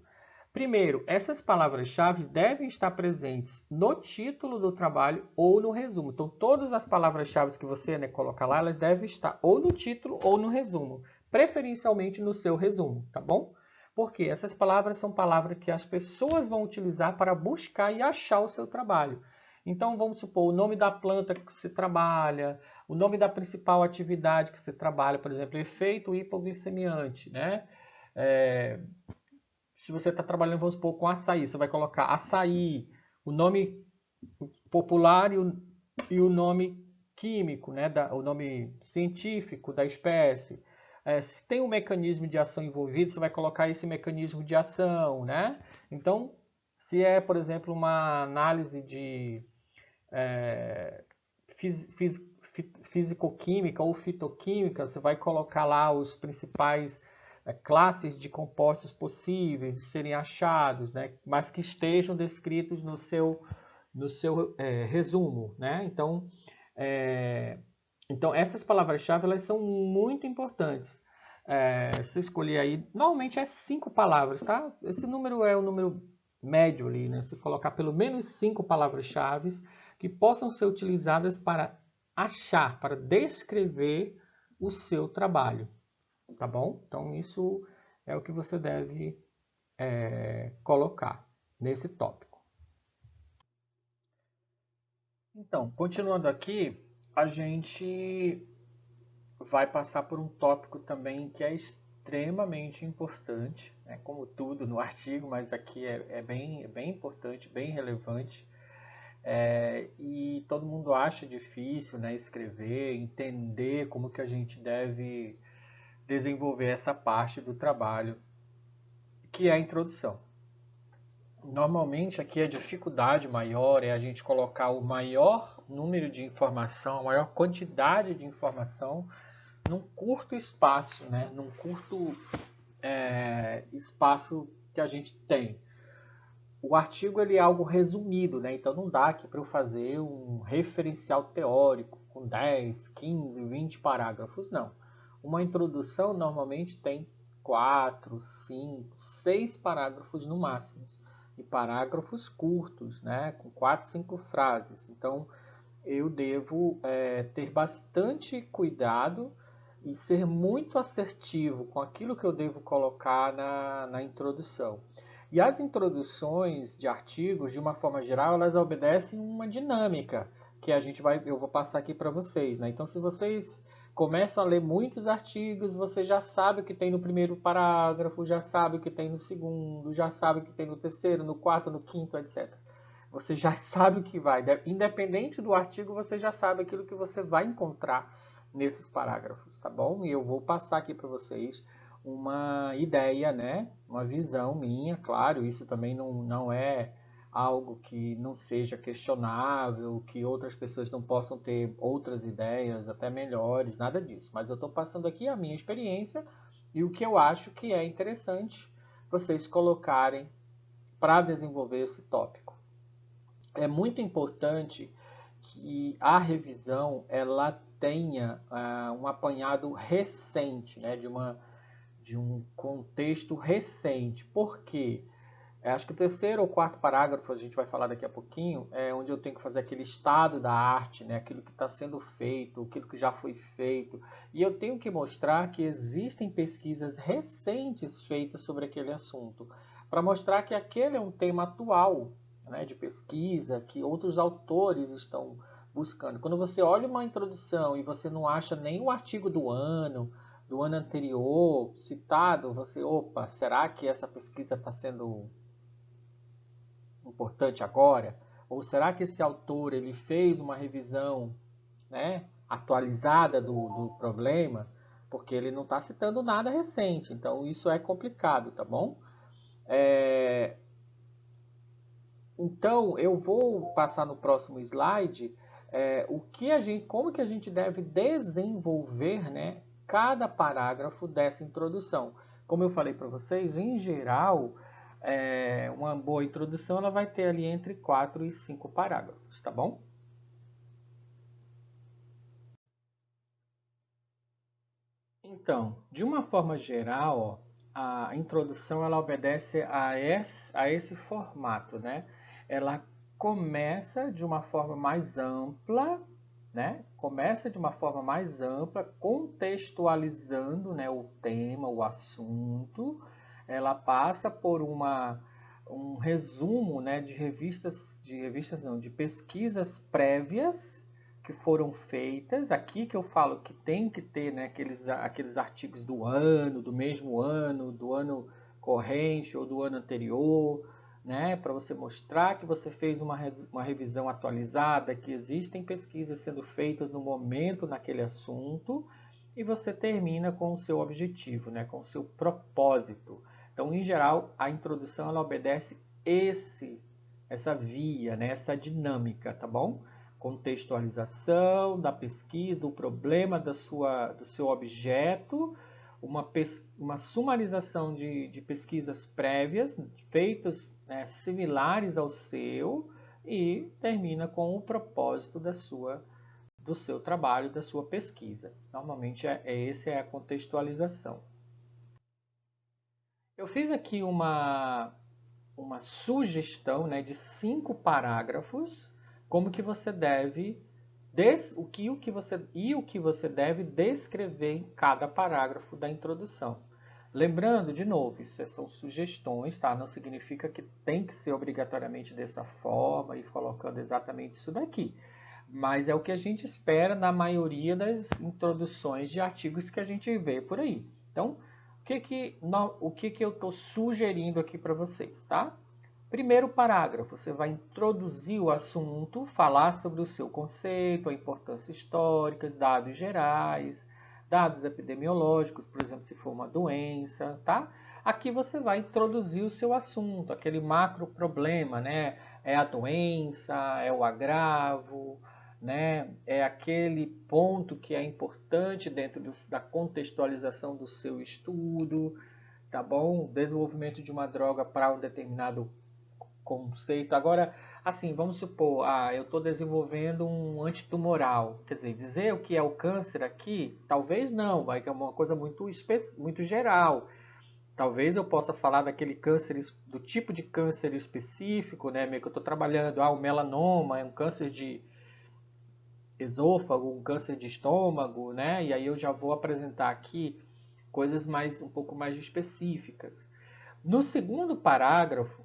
Primeiro, essas palavras-chave devem estar presentes no título do trabalho ou no resumo. Então, todas as palavras-chave que você colocar lá, elas devem estar ou no título ou no resumo, preferencialmente no seu resumo, tá bom? Porque essas palavras são palavras que as pessoas vão utilizar para buscar e achar o seu trabalho. Então, vamos supor, o nome da planta que você trabalha, o nome da principal atividade que você trabalha, por exemplo, efeito hipoglicemiante, né? Se você está trabalhando, vamos supor, com açaí, você vai colocar açaí, o nome popular e o nome químico, né? O nome científico da espécie. Se tem um mecanismo de ação envolvido, você vai colocar esse mecanismo de ação, né? Então, se é, por exemplo, uma análise de fisicoquímica ou fitoquímica, você vai colocar lá os principais classes de compostos possíveis de serem achados, né? Mas que estejam descritos no seu resumo, né? Então, essas palavras-chave elas são muito importantes. Você escolher aí, normalmente é 5 palavras, tá? Esse número é o número médio ali, né? Você colocar pelo menos 5 palavras-chave que possam ser utilizadas para achar, para descrever o seu trabalho, tá bom? Então isso é o que você deve colocar nesse tópico. Então, continuando aqui, a gente vai passar por um tópico também que é extremamente importante, né? Como tudo no artigo, mas aqui é bem importante, bem relevante. E todo mundo acha difícil, né, escrever, entender como que a gente deve desenvolver essa parte do trabalho, que é a introdução. Normalmente aqui a dificuldade maior é a gente colocar o maior número de informação, a maior quantidade de informação num curto espaço, né? Num curto espaço que a gente tem. O artigo ele é algo resumido, né? Então não dá aqui para eu fazer um referencial teórico com 10, 15, 20 parágrafos, não. Uma introdução normalmente tem 4, 5, 6 parágrafos no máximo. E parágrafos curtos, né? Com 4, 5 frases. Então eu devo ter bastante cuidado e ser muito assertivo com aquilo que eu devo colocar na introdução. E as introduções de artigos, de uma forma geral, elas obedecem uma dinâmica que eu vou passar aqui para vocês, né? Então, se vocês começam a ler muitos artigos, você já sabe o que tem no primeiro parágrafo, já sabe o que tem no segundo, já sabe o que tem no terceiro, no quarto, no quinto, etc. Você já sabe o que vai. Independente do artigo, você já sabe aquilo que você vai encontrar nesses parágrafos, tá bom? E eu vou passar aqui para vocês uma ideia, né? Uma visão minha, claro, isso também não é algo que não seja questionável, que outras pessoas não possam ter outras ideias, até melhores, nada disso. Mas eu estou passando aqui a minha experiência e o que eu acho que é interessante vocês colocarem para desenvolver esse tópico. É muito importante que a revisão ela tenha um apanhado recente, né, de um contexto recente. Por quê? Acho que o terceiro ou quarto parágrafo, a gente vai falar daqui a pouquinho, é onde eu tenho que fazer aquele estado da arte, né? Aquilo que está sendo feito, aquilo que já foi feito. E eu tenho que mostrar que existem pesquisas recentes feitas sobre aquele assunto, para mostrar que aquele é um tema atual, né, de pesquisa, que outros autores estão buscando. Quando você olha uma introdução e você não acha nem o artigo do ano anterior citado, você, opa, será que essa pesquisa está sendo importante agora? Ou será que esse autor ele fez uma revisão, né, atualizada do problema? Porque ele não está citando nada recente, então isso é complicado, tá bom? Então eu vou passar no próximo slide como que a gente deve desenvolver, né, cada parágrafo dessa introdução. Como eu falei para vocês, em geral, uma boa introdução ela vai ter ali entre 4 e 5 parágrafos, tá bom? Então, de uma forma geral, ó, a introdução ela obedece a esse formato, né? Ela começa de uma forma mais ampla, né? Começa de uma forma mais ampla, contextualizando, né, o tema, o assunto. Ela passa por um resumo, né, de pesquisas prévias que foram feitas. Aqui que eu falo que tem que ter, né, aqueles artigos do mesmo ano, do ano corrente ou do ano anterior, né, para você mostrar que você fez uma revisão atualizada, que existem pesquisas sendo feitas no momento naquele assunto, e você termina com o seu objetivo, né, com o seu propósito. Então, em geral, a introdução ela obedece essa via, né, essa dinâmica, tá bom? Contextualização da pesquisa, do problema do seu objeto, uma sumarização de pesquisas prévias feitas, né, similares ao seu, e termina com o propósito do seu trabalho, da sua pesquisa. Normalmente essa é a contextualização. Eu fiz aqui uma sugestão, né, de 5 parágrafos, como que você deve o que você deve descrever em cada parágrafo da introdução. Lembrando, de novo, isso são sugestões, tá? Não significa que tem que ser obrigatoriamente dessa forma e colocando exatamente isso daqui. Mas é o que a gente espera na maioria das introduções de artigos que a gente vê por aí. Então, o que eu estou sugerindo aqui para vocês, tá? Primeiro parágrafo, você vai introduzir o assunto, falar sobre o seu conceito, a importância histórica, dados gerais, dados epidemiológicos, por exemplo, se for uma doença, tá? Aqui você vai introduzir o seu assunto, aquele macro problema, né? É a doença, é o agravo, né? É aquele ponto que é importante dentro da contextualização do seu estudo, tá bom? O desenvolvimento de uma droga para um determinado conceito. Agora, assim, vamos supor, eu estou desenvolvendo um antitumoral. Quer dizer o que é o câncer aqui, talvez não, vai que é uma coisa muito geral. Talvez eu possa falar daquele câncer, do tipo de câncer específico, né? Meio que eu estou trabalhando, o melanoma é um câncer esôfago, um câncer de estômago, né? E aí eu já vou apresentar aqui coisas um pouco mais específicas. No segundo parágrafo,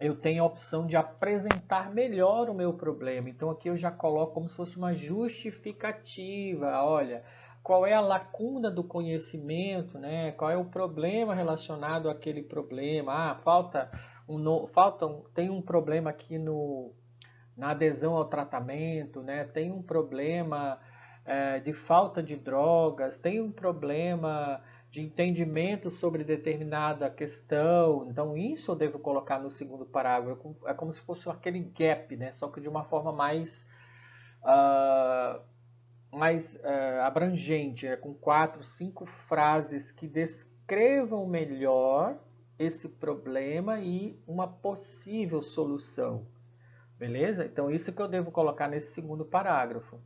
eu tenho a opção de apresentar melhor o meu problema. Então aqui eu já coloco como se fosse uma justificativa. Olha, qual é a lacuna do conhecimento, né? Qual é o problema relacionado àquele problema? Tem um problema aqui na adesão ao tratamento, né? Tem um problema de falta de drogas, tem um problema de entendimento sobre determinada questão. Então, isso eu devo colocar no segundo parágrafo. É como se fosse aquele gap, né? Só que de uma forma mais abrangente, né? Com 4, 5 frases que descrevam melhor esse problema e uma possível solução. Beleza? Então, isso que eu devo colocar nesse segundo parágrafo.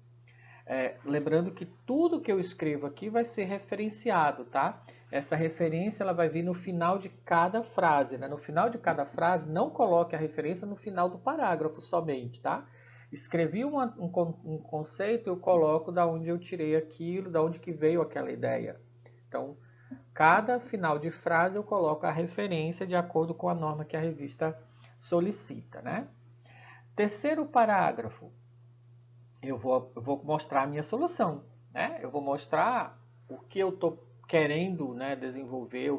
Lembrando que tudo que eu escrevo aqui vai ser referenciado, tá? Essa referência ela vai vir no final de cada frase, né? No final de cada frase, não coloque a referência no final do parágrafo somente, tá? Escrevi um conceito, eu coloco da onde eu tirei aquilo, da onde que veio aquela ideia. Então, cada final de frase eu coloco a referência de acordo com a norma que a revista solicita, né? Terceiro parágrafo, eu vou mostrar a minha solução, né? Eu vou mostrar o que eu estou querendo, né, desenvolver,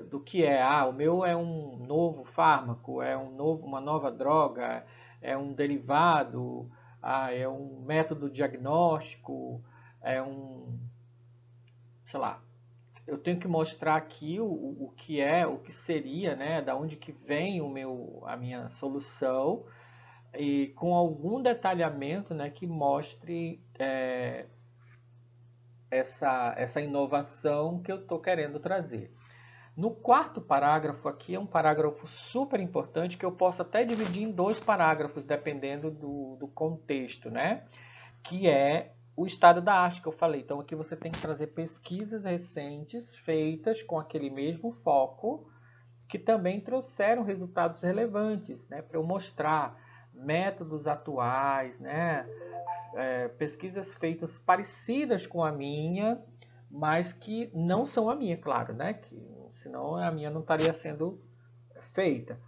do que é. O meu é um novo fármaco, uma nova droga, é um derivado, é um método diagnóstico, sei lá. Eu tenho que mostrar aqui o que é, o que seria, né, da onde que vem a minha solução, e com algum detalhamento, né, que mostre essa inovação que eu estou querendo trazer. No quarto parágrafo aqui é um parágrafo super importante que eu posso até dividir em 2 parágrafos, dependendo do contexto, né? Que é o estado da arte que eu falei. Então aqui você tem que trazer pesquisas recentes feitas com aquele mesmo foco, que também trouxeram resultados relevantes, né? Para eu mostrar métodos atuais, né? Pesquisas feitas parecidas com a minha, mas que não são a minha, claro, né? Que senão a minha não estaria sendo feita,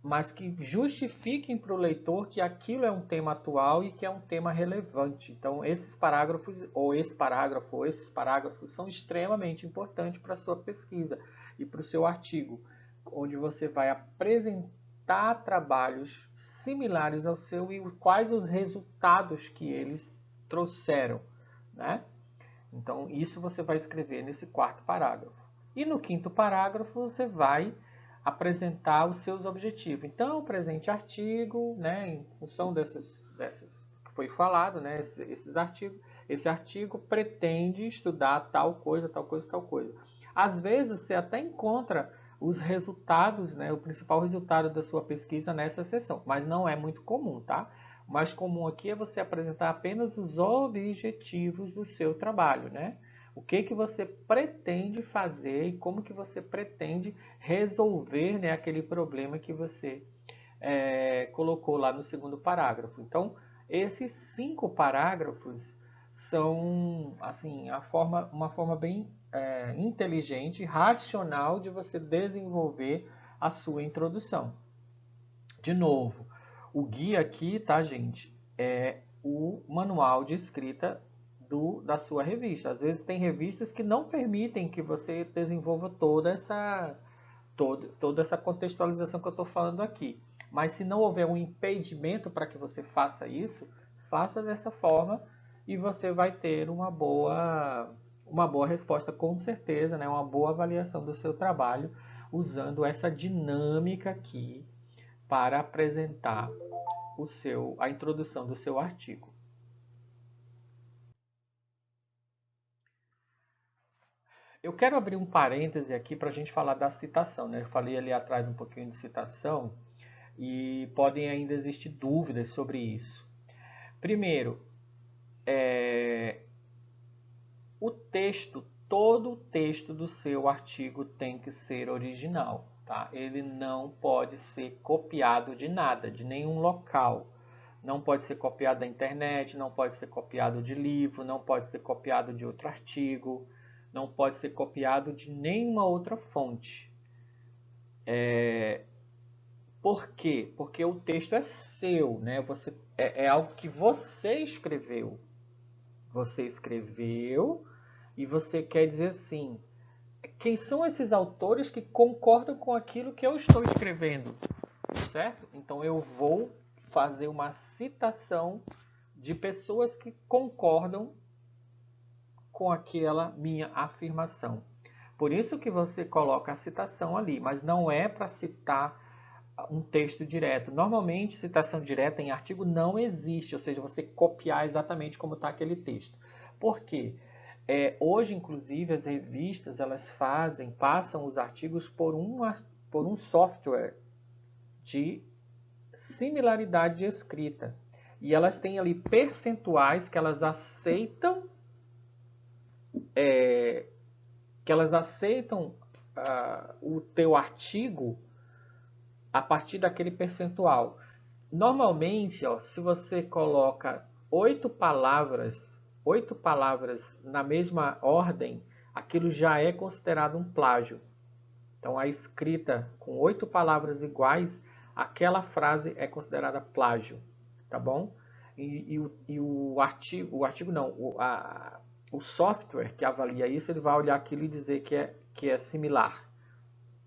mas que justifiquem para o leitor que aquilo é um tema atual e que é um tema relevante. Então, esses parágrafos, ou esse parágrafo, ou esses parágrafos são extremamente importantes para a sua pesquisa e para o seu artigo, onde você vai apresentar trabalhos similares ao seu e quais os resultados que eles trouxeram, né? Então, isso você vai escrever nesse quarto parágrafo. E no quinto parágrafo, você vai apresentar os seus objetivos. Então, o presente artigo, né, em função dessas que foi falado, né, esse artigo pretende estudar tal coisa, tal coisa, tal coisa. Às vezes, você até encontra os resultados, né, o principal resultado da sua pesquisa nessa seção, mas não é muito comum, tá? O mais comum aqui é você apresentar apenas os objetivos do seu trabalho, né? O que você pretende fazer e como que você pretende resolver, né, aquele problema que você colocou lá no segundo parágrafo. Então, esses 5 parágrafos são assim uma forma bem inteligente, racional de você desenvolver a sua introdução. De novo, o guia aqui, tá, gente, é o manual de escrita da sua revista. Às vezes tem revistas que não permitem que você desenvolva toda essa contextualização que eu estou falando aqui. Mas se não houver um impedimento para que você faça isso, faça dessa forma e você vai ter uma boa resposta, com certeza, né? Uma boa avaliação do seu trabalho, usando essa dinâmica aqui para apresentar a introdução do seu artigo. Eu quero abrir um parêntese aqui para a gente falar da citação, né? Eu falei ali atrás um pouquinho de citação e podem ainda existir dúvidas sobre isso. Primeiro, todo o texto do seu artigo tem que ser original, tá? Ele não pode ser copiado de nada, de nenhum local. não pode ser copiado da internet, não pode ser copiado de livro, não pode ser copiado de outro artigo, não pode ser copiado de nenhuma outra fonte. Por quê? Porque o texto é seu, né? É algo que você escreveu. Você escreveu e você quer dizer assim, quem são esses autores que concordam com aquilo que eu estou escrevendo, certo? Então eu vou fazer uma citação de pessoas que concordam com aquela minha afirmação. Por isso que você coloca a citação ali, mas não é para citar um texto direto. Normalmente, citação direta em artigo não existe, ou seja, você copiar exatamente como está aquele texto. Por quê? Hoje, inclusive, as revistas elas passam os artigos por um software de similaridade de escrita. E elas têm ali percentuais que elas aceitam o teu artigo a partir daquele percentual. Normalmente, se você coloca 8 palavras na mesma ordem, aquilo já é considerado um plágio. Então, a escrita com 8 palavras iguais, aquela frase é considerada plágio, tá bom? E o artigo não, o software que avalia isso, ele vai olhar aquilo e dizer que é similar.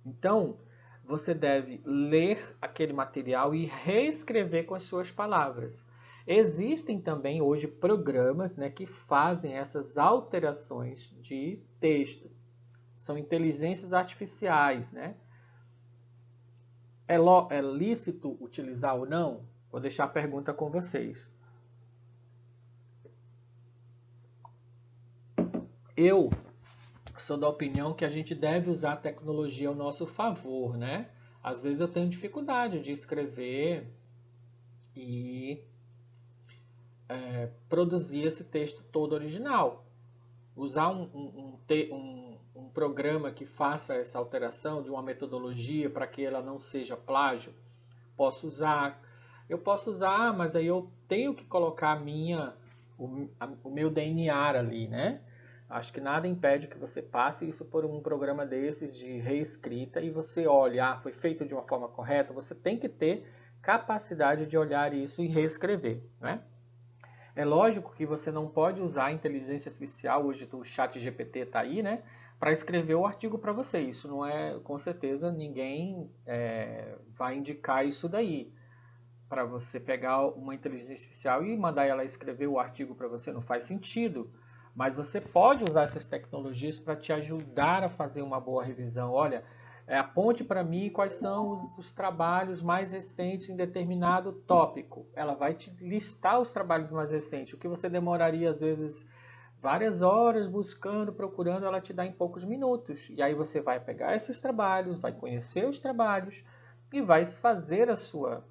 Então, você deve ler aquele material e reescrever com as suas palavras. Existem também hoje programas, né, que fazem essas alterações de texto. São inteligências artificiais, né? É lícito utilizar ou não? Vou deixar a pergunta com vocês. Eu sou da opinião que a gente deve usar a tecnologia ao nosso favor, né? Às vezes eu tenho dificuldade de escrever e produzir esse texto todo original. Usar um programa que faça essa alteração de uma metodologia para que ela não seja plágio, posso usar. Eu posso usar, mas aí eu tenho que colocar o meu DNA ali, né? Acho que nada impede que você passe isso por um programa desses de reescrita e você olha, foi feito de uma forma correta, você tem que ter capacidade de olhar isso e reescrever, né? É lógico que você não pode usar a inteligência artificial, hoje o chat GPT está aí, né? Para escrever o artigo para você. Isso não é, com certeza, ninguém vai indicar isso daí. Para você pegar uma inteligência artificial e mandar ela escrever o artigo para você, não faz sentido. Mas você pode usar essas tecnologias para te ajudar a fazer uma boa revisão. Olha, aponte para mim quais são os trabalhos mais recentes em determinado tópico. Ela vai te listar os trabalhos mais recentes. O que você demoraria, às vezes, várias horas buscando, procurando, ela te dá em poucos minutos. E aí você vai pegar esses trabalhos, vai conhecer os trabalhos e vai fazer a sua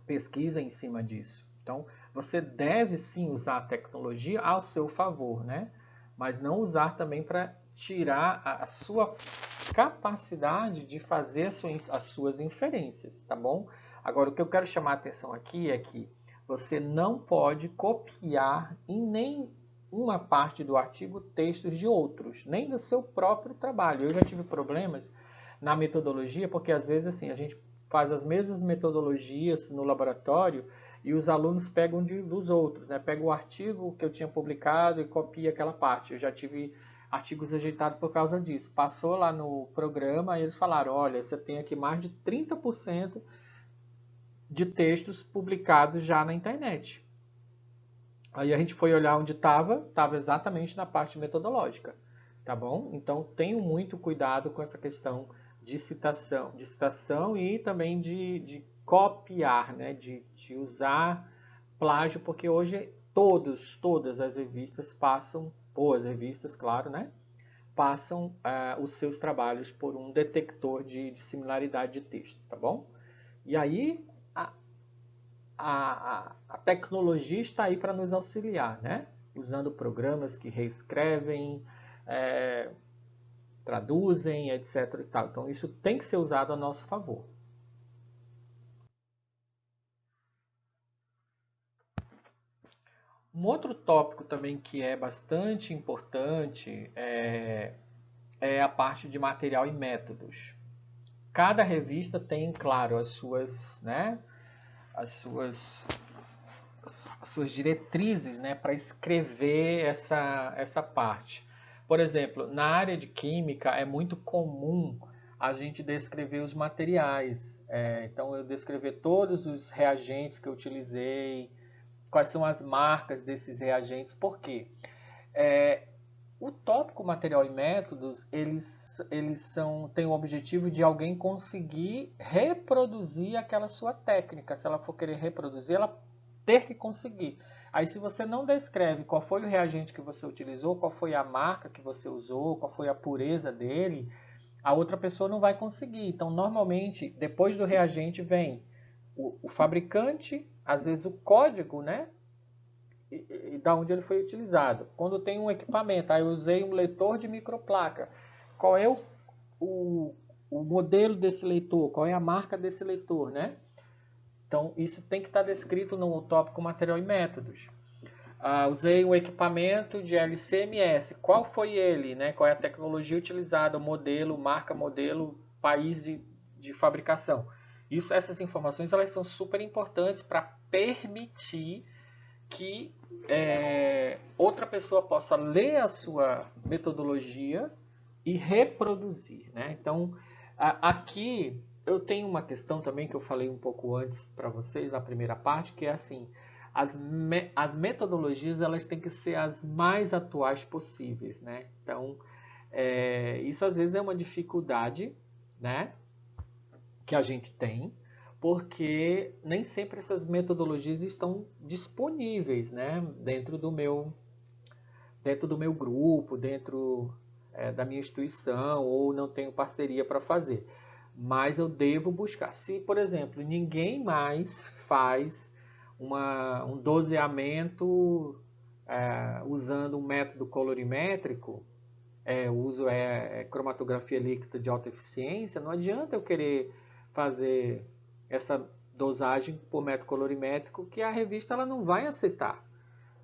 pesquisa em cima disso. Então, você deve sim usar a tecnologia ao seu favor, né? Mas não usar também para tirar a sua capacidade de fazer as suas inferências, tá bom? Agora, o que eu quero chamar a atenção aqui é que você não pode copiar em nenhuma parte do artigo textos de outros, nem do seu próprio trabalho. Eu já tive problemas na metodologia, porque às vezes assim, a gente faz as mesmas metodologias no laboratório e os alunos pegam dos outros, né? Pega o artigo que eu tinha publicado e copia aquela parte. Eu já tive artigos rejeitados por causa disso. Passou lá no programa e eles falaram, olha, você tem aqui mais de 30% de textos publicados já na internet. Aí a gente foi olhar onde estava exatamente na parte metodológica, tá bom? Então tenham muito cuidado com essa questão de citação e também de copiar, né? De usar plágio, porque hoje todas as revistas passam, ou as revistas, claro, né? Passam os seus trabalhos por um detector de similaridade de texto, tá bom? E aí a tecnologia está aí para nos auxiliar, né? Usando programas que reescrevem, traduzem, etc. E tal. Então, isso tem que ser usado a nosso favor. Um outro tópico também que é bastante importante é a parte de material e métodos. Cada revista tem, claro, as suas, né, as suas, as suas diretrizes, né, para escrever essa parte. Por exemplo, na área de química é muito comum a gente descrever os materiais. Então, eu descrever todos os reagentes que eu utilizei, quais são as marcas desses reagentes, por quê? O tópico material e métodos, eles têm o objetivo de alguém conseguir reproduzir aquela sua técnica. Se ela for querer reproduzir, ela ter que conseguir. Aí, se você não descreve qual foi o reagente que você utilizou, qual foi a marca que você usou, qual foi a pureza dele, a outra pessoa não vai conseguir. Então, normalmente, depois do reagente vem o fabricante, às vezes o código, né? E da onde ele foi utilizado. Quando tem um equipamento, aí eu usei um leitor de microplaca. Qual é o, o modelo desse leitor? Qual é a marca desse leitor, né? Então, isso tem que estar descrito no tópico material e métodos. Usei um equipamento de LCMS. Qual foi ele? Né? Qual é a tecnologia utilizada? O modelo, marca, modelo, país de fabricação. Essas informações elas são super importantes para permitir que outra pessoa possa ler a sua metodologia e reproduzir, né? Então, aqui eu tenho uma questão também que eu falei um pouco antes para vocês, na primeira parte, que é assim, as metodologias elas têm que ser as mais atuais possíveis, né? Então, isso às vezes é uma dificuldade, né? Que a gente tem, porque nem sempre essas metodologias estão disponíveis, né? Dentro do meu grupo, dentro da minha instituição, ou não tenho parceria para fazer. Mas eu devo buscar. Se, por exemplo, ninguém mais faz um doseamento usando um método colorimétrico, o uso é cromatografia líquida de alta eficiência, não adianta eu querer fazer essa dosagem por método colorimétrico, que a revista ela não vai aceitar.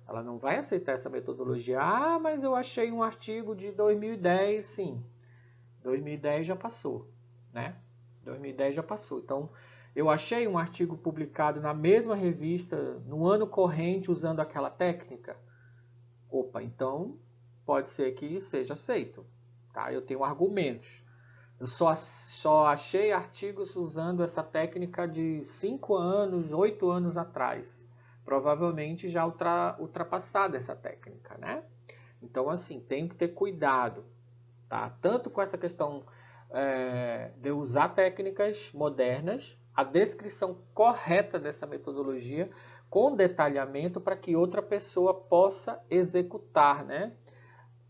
Ela não vai aceitar essa metodologia. Ah, mas eu achei um artigo de 2010, sim. 2010 já passou, né? 2010 já passou. Então, eu achei um artigo publicado na mesma revista no ano corrente usando aquela técnica. Opa, então pode ser que seja aceito. Tá? Eu tenho argumentos. Eu só achei artigos usando essa técnica de 5 anos, 8 anos atrás. Provavelmente já ultrapassada essa técnica, né? Então, assim, tenho que ter cuidado, tá? Tanto com essa questão de usar técnicas modernas, a descrição correta dessa metodologia, com detalhamento para que outra pessoa possa executar, né?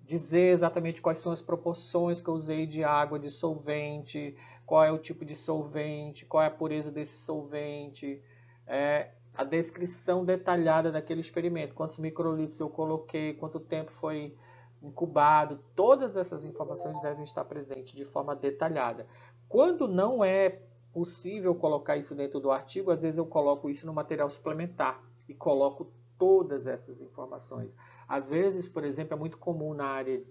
Dizer exatamente quais são as proporções que eu usei de água, de solvente, qual é o tipo de solvente, qual é a pureza desse solvente, a descrição detalhada daquele experimento, quantos microlitros eu coloquei, quanto tempo foi incubado, todas essas informações devem estar presentes de forma detalhada. Quando não é possível colocar isso dentro do artigo, às vezes eu coloco isso no material suplementar e coloco todas essas informações. Às vezes, por exemplo, é muito comum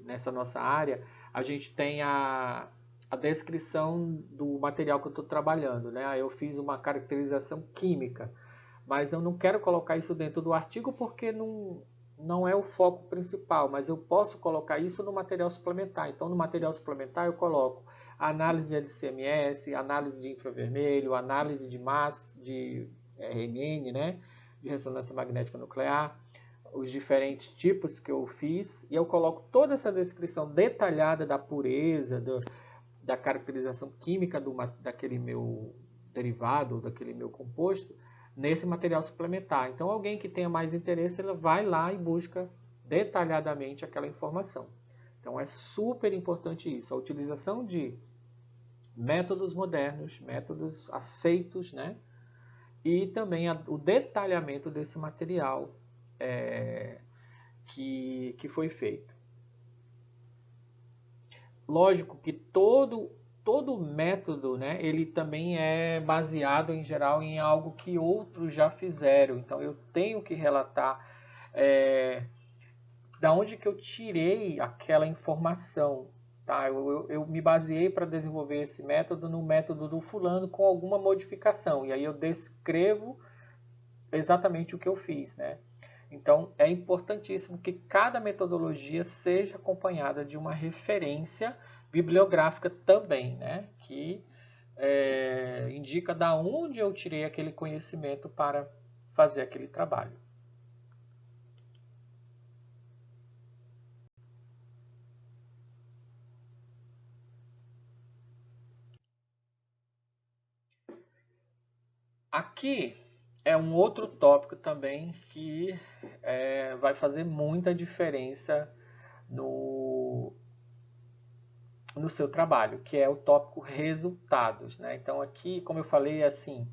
nessa nossa área, a gente tem a descrição do material que eu estou trabalhando, né? Eu fiz uma caracterização química, mas eu não quero colocar isso dentro do artigo porque não é o foco principal, mas eu posso colocar isso no material suplementar. Então, no material suplementar eu coloco análise de LCMS, análise de infravermelho, análise de massa, de RMN, né? De ressonância magnética nuclear, os diferentes tipos que eu fiz, e eu coloco toda essa descrição detalhada da pureza, da caracterização química daquele meu derivado, daquele meu composto, nesse material suplementar. Então, alguém que tenha mais interesse, ele vai lá e busca detalhadamente aquela informação. Então, é super importante isso, a utilização de métodos modernos, métodos aceitos, né? E também o detalhamento desse material que foi feito. Lógico que todo método, né, ele também é baseado em geral em algo que outros já fizeram. Então eu tenho que relatar da onde que eu tirei aquela informação. Tá? Eu me baseei para desenvolver esse método no método do fulano com alguma modificação. E aí eu descrevo exatamente o que eu fiz, né? Então, é importantíssimo que cada metodologia seja acompanhada de uma referência bibliográfica também, né? Que indica da onde eu tirei aquele conhecimento para fazer aquele trabalho. Aqui é um outro tópico também que vai fazer muita diferença no seu trabalho, que é o tópico resultados, né? Então aqui, como eu falei, assim,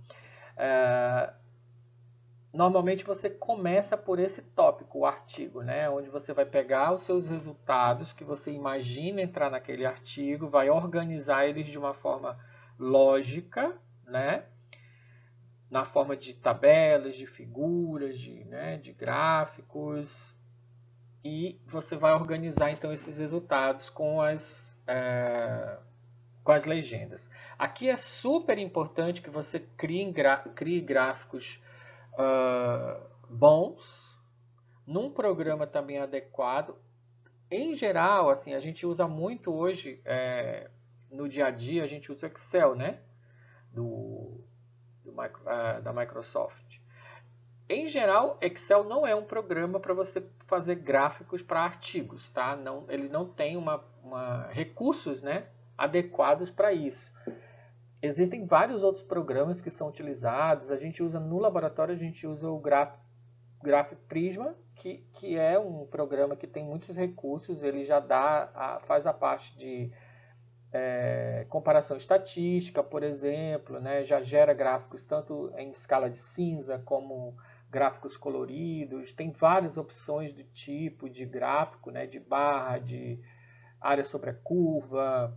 normalmente você começa por esse tópico, o artigo, né? Onde você vai pegar os seus resultados que você imagina entrar naquele artigo, vai organizar eles de uma forma lógica, né? Na forma de tabelas, de figuras, de gráficos, e você vai organizar então esses resultados com as legendas. Aqui é super importante que você crie gráficos bons, num programa também adequado. Em geral, assim, a gente usa muito hoje, no dia a dia, a gente usa o Excel, né? Da Microsoft. Em geral, Excel não é um programa para você fazer gráficos para artigos, tá? Não, ele não tem recursos, né, adequados para isso. Existem vários outros programas que são utilizados. A gente usa no laboratório, a gente usa o Graph Prisma, que é um programa que tem muitos recursos. Ele já faz a parte de comparação estatística, por exemplo, né? Já gera gráficos tanto em escala de cinza como gráficos coloridos. Tem várias opções de tipo de gráfico, né? De barra, de área sobre a curva.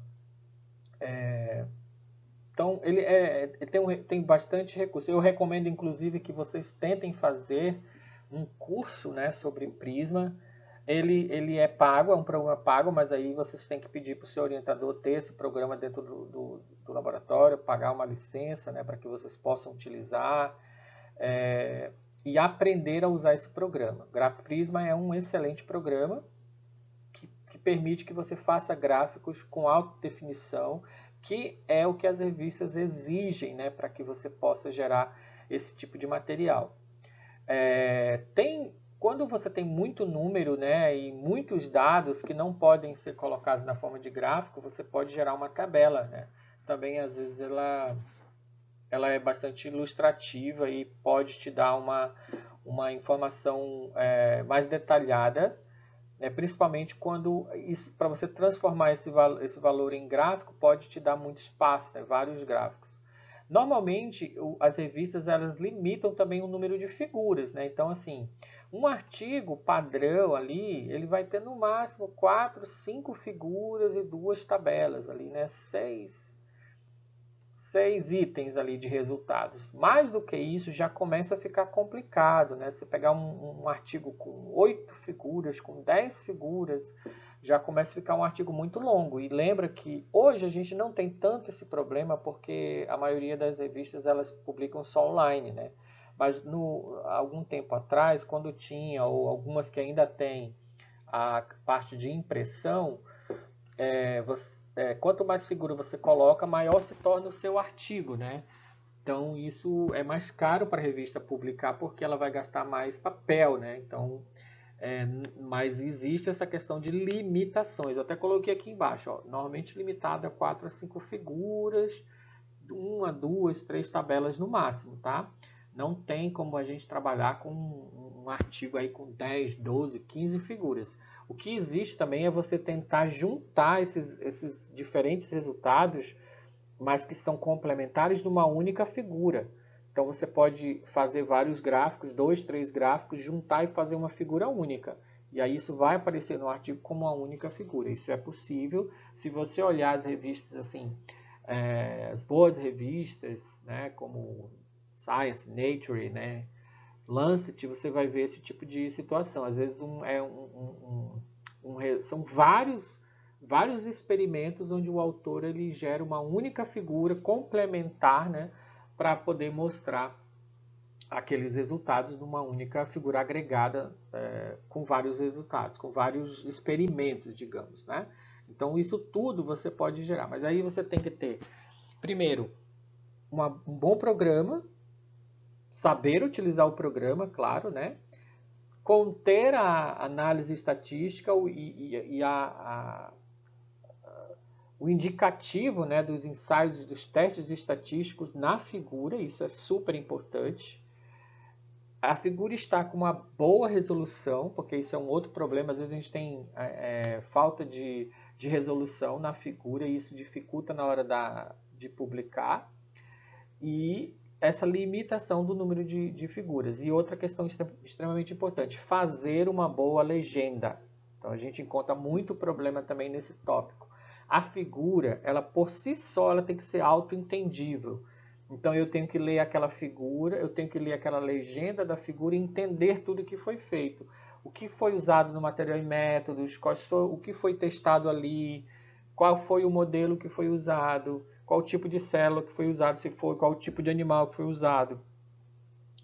Então, ele tem bastante recurso. Eu recomendo, inclusive, que vocês tentem fazer um curso, né, sobre Prisma. Ele é pago, é um programa pago, mas aí vocês têm que pedir para o seu orientador ter esse programa dentro do laboratório, pagar uma licença, né, para que vocês possam utilizar e aprender a usar esse programa. Graph Prisma é um excelente programa que permite que você faça gráficos com alta definição, que é o que as revistas exigem, né, para que você possa gerar esse tipo de material. Quando você tem muito número, né, e muitos dados que não podem ser colocados na forma de gráfico, você pode gerar uma tabela, né? Também, às vezes, ela é bastante ilustrativa e pode te dar uma informação mais detalhada, principalmente quando para você transformar esse valor em gráfico, pode te dar muito espaço, né, vários gráficos. Normalmente, as revistas elas limitam também o número de figuras, né? Então, assim, um artigo padrão ali, ele vai ter no máximo 4, 5 figuras e 2 tabelas ali, né? 6 itens ali de resultados. Mais do que isso, já começa a ficar complicado, né? Você pegar um artigo com 8 figuras, com 10 figuras, já começa a ficar um artigo muito longo. E lembra que hoje a gente não tem tanto esse problema porque a maioria das revistas elas publicam só online, né? Mas algum tempo atrás, quando tinha, ou algumas que ainda têm a parte de impressão, quanto mais figura você coloca, maior se torna o seu artigo, né? Então isso é mais caro para a revista publicar porque ela vai gastar mais papel, né? Então, mas existe essa questão de limitações. Eu até coloquei aqui embaixo, ó, normalmente limitado a 4 a 5 figuras, 1 a 2, 3 tabelas no máximo, tá? Não tem como a gente trabalhar com um artigo aí com 10, 12, 15 figuras. O que existe também é você tentar juntar esses diferentes resultados, mas que são complementares numa única figura. Então você pode fazer vários gráficos, 2, 3 gráficos, juntar e fazer uma figura única. E aí isso vai aparecer no artigo como uma única figura. Isso é possível. Se você olhar as revistas assim, as boas revistas, né, como Science, Nature, né, Lancet, você vai ver esse tipo de situação. Às vezes são vários experimentos onde o autor ele gera uma única figura complementar, né, para poder mostrar aqueles resultados numa única figura agregada com vários resultados, com vários experimentos, digamos, né? Então isso tudo você pode gerar, mas aí você tem que ter, primeiro, um bom programa, saber utilizar o programa, claro, né? Conter a análise estatística e o indicativo, né, dos ensaios, dos testes estatísticos na figura, isso é super importante. A figura está com uma boa resolução, porque isso é um outro problema, às vezes a gente tem falta de resolução na figura e isso dificulta na hora de publicar. E essa limitação do número de figuras. E outra questão extremamente importante, fazer uma boa legenda. Então a gente encontra muito problema também nesse tópico. A figura, ela por si só, ela tem que ser auto-entendível. Então eu tenho que ler aquela figura, eu tenho que ler aquela legenda da figura e entender tudo o que foi feito. O que foi usado no material e métodos, o que foi testado ali, qual foi o modelo que foi usado, qual o tipo de célula que foi usado, se foi, qual o tipo de animal que foi usado,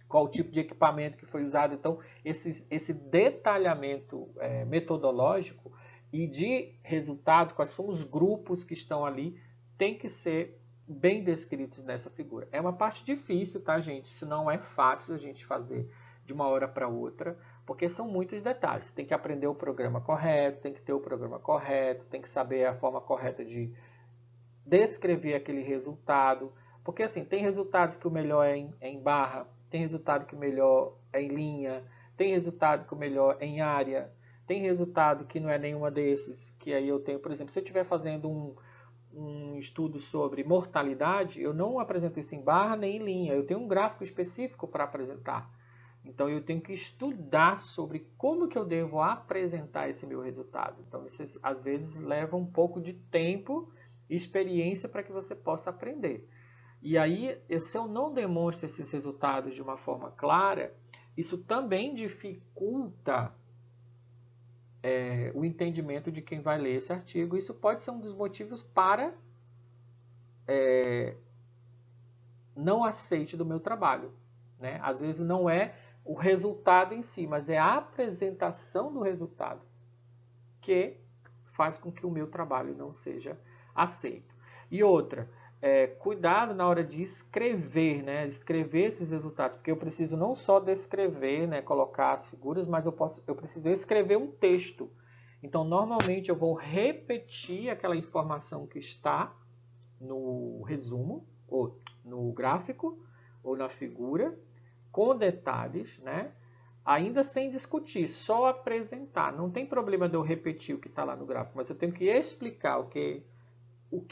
qual o tipo de equipamento que foi usado. Então, esse detalhamento metodológico e de resultados, quais são os grupos que estão ali, tem que ser bem descritos nessa figura. É uma parte difícil, tá, gente? Isso não é fácil a gente fazer de uma hora para outra, porque são muitos detalhes. Você tem que aprender o programa correto, tem que ter o programa correto, tem que saber a forma correta de descrever aquele resultado, porque assim, tem resultados que o melhor é em barra, tem resultado que o melhor é em linha, tem resultado que o melhor é em área, tem resultado que não é nenhuma desses, que aí eu tenho, por exemplo, se eu estiver fazendo um estudo sobre mortalidade, eu não apresento isso em barra nem em linha, eu tenho um gráfico específico para apresentar. Então eu tenho que estudar sobre como que eu devo apresentar esse meu resultado. Então isso às vezes leva um pouco de tempo e experiência para que você possa aprender. E aí, se eu não demonstro esses resultados de uma forma clara, isso também dificulta o entendimento de quem vai ler esse artigo. Isso pode ser um dos motivos para não aceite do meu trabalho, né? Às vezes não é o resultado em si, mas é a apresentação do resultado que faz com que o meu trabalho não seja aceito. E outra, cuidado na hora de escrever, né? Escrever esses resultados, porque eu preciso não só descrever, né? Colocar as figuras, mas eu preciso escrever um texto. Então, normalmente eu vou repetir aquela informação que está no resumo, ou no gráfico, ou na figura, com detalhes, né? Ainda sem discutir, só apresentar. Não tem problema de eu repetir o que está lá no gráfico, mas eu tenho que explicar o que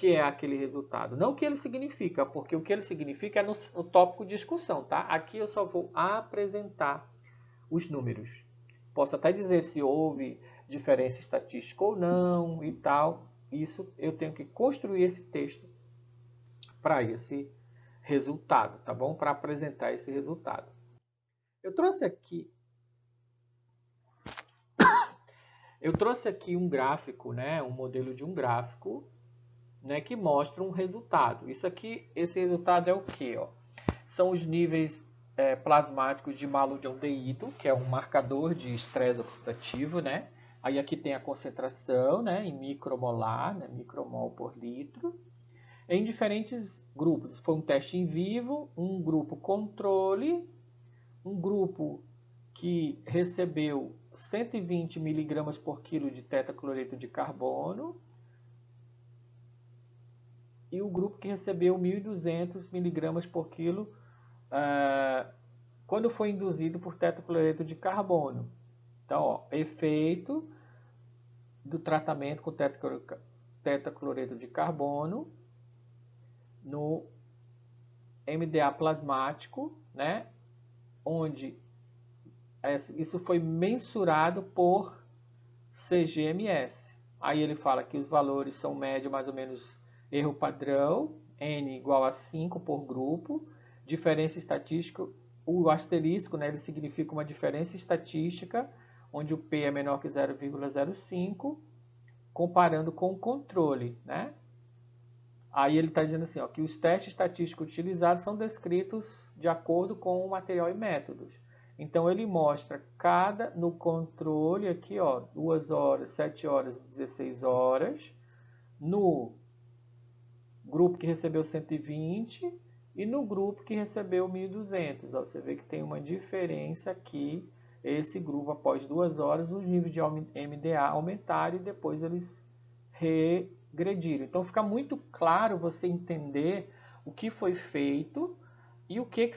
é aquele resultado. Não o que ele significa, porque o que ele significa é no tópico de discussão, tá? Aqui eu só vou apresentar os números. Posso até dizer se houve diferença estatística ou não e tal. Isso eu tenho que construir esse texto para esse resultado, tá bom? Para apresentar esse resultado. Eu trouxe aqui um gráfico, né? Um modelo de um gráfico, né? Que mostra um resultado. Esse resultado é o que? São os níveis plasmáticos de malondialdeído, que é um marcador de estresse oxidativo, né? Aí aqui tem a concentração, né? Em micromolar, né? Micromol por litro. Em diferentes grupos. Foi um teste em vivo, um grupo controle, um grupo que recebeu 120 miligramas por quilo de tetacloreto de carbono e o grupo que recebeu 1.200 miligramas por quilo quando foi induzido por tetacloreto de carbono. Então, efeito do tratamento com tetacloreto de carbono no MDA plasmático, né? Onde isso foi mensurado por CGMS. Aí ele fala que os valores são médio mais ou menos erro padrão, N igual a 5 por grupo, diferença estatística o asterisco, né, ele significa uma diferença estatística, onde o P é menor que 0,05, comparando com o controle, né? Aí ele está dizendo assim, ó, que os testes estatísticos utilizados são descritos de acordo com o material e métodos. Então ele mostra no controle aqui, ó, 2 horas, 7 horas e 16 horas, no grupo que recebeu 120 e no grupo que recebeu 1.200. Ó, você vê que tem uma diferença aqui. Esse grupo, após 2 horas, os níveis de MDA aumentaram e depois eles regrediram. Então fica muito claro você entender o que foi feito e o que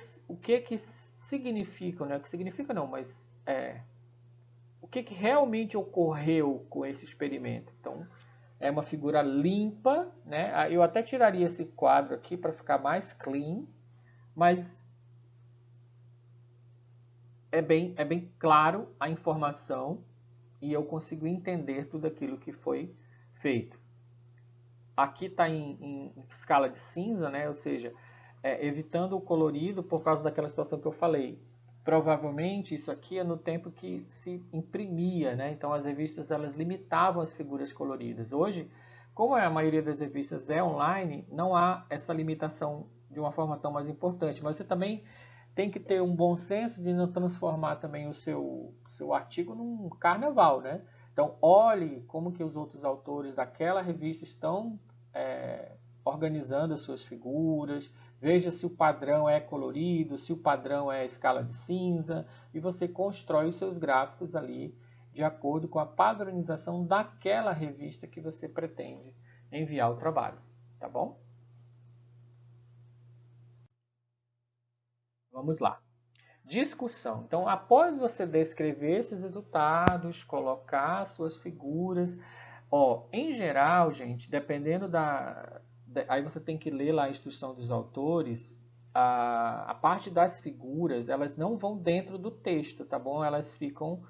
significa, né? O que significa não, mas o que realmente ocorreu com esse experimento. Então, é uma figura limpa, né? Eu até tiraria esse quadro aqui para ficar mais clean, mas é bem claro a informação e eu consigo entender tudo aquilo que foi feito. Aqui está em escala de cinza, né? Ou seja, evitando o colorido por causa daquela situação que eu falei. Provavelmente isso aqui é no tempo que se imprimia, né? Então as revistas elas limitavam as figuras coloridas. Hoje, como a maioria das revistas é online, não há essa limitação de uma forma tão mais importante. Mas você também tem que ter um bom senso de não transformar também o seu artigo num carnaval, né? Então olhe como que os outros autores daquela revista estão organizando as suas figuras, veja se o padrão é colorido, se o padrão é escala de cinza, e você constrói os seus gráficos ali de acordo com a padronização daquela revista que você pretende enviar o trabalho, tá bom? Vamos lá. Discussão. Então, após você descrever esses resultados, colocar suas figuras, em geral, gente, dependendo aí você tem que ler lá a instrução dos autores, a parte das figuras, elas não vão dentro do texto, tá bom? Elas ficam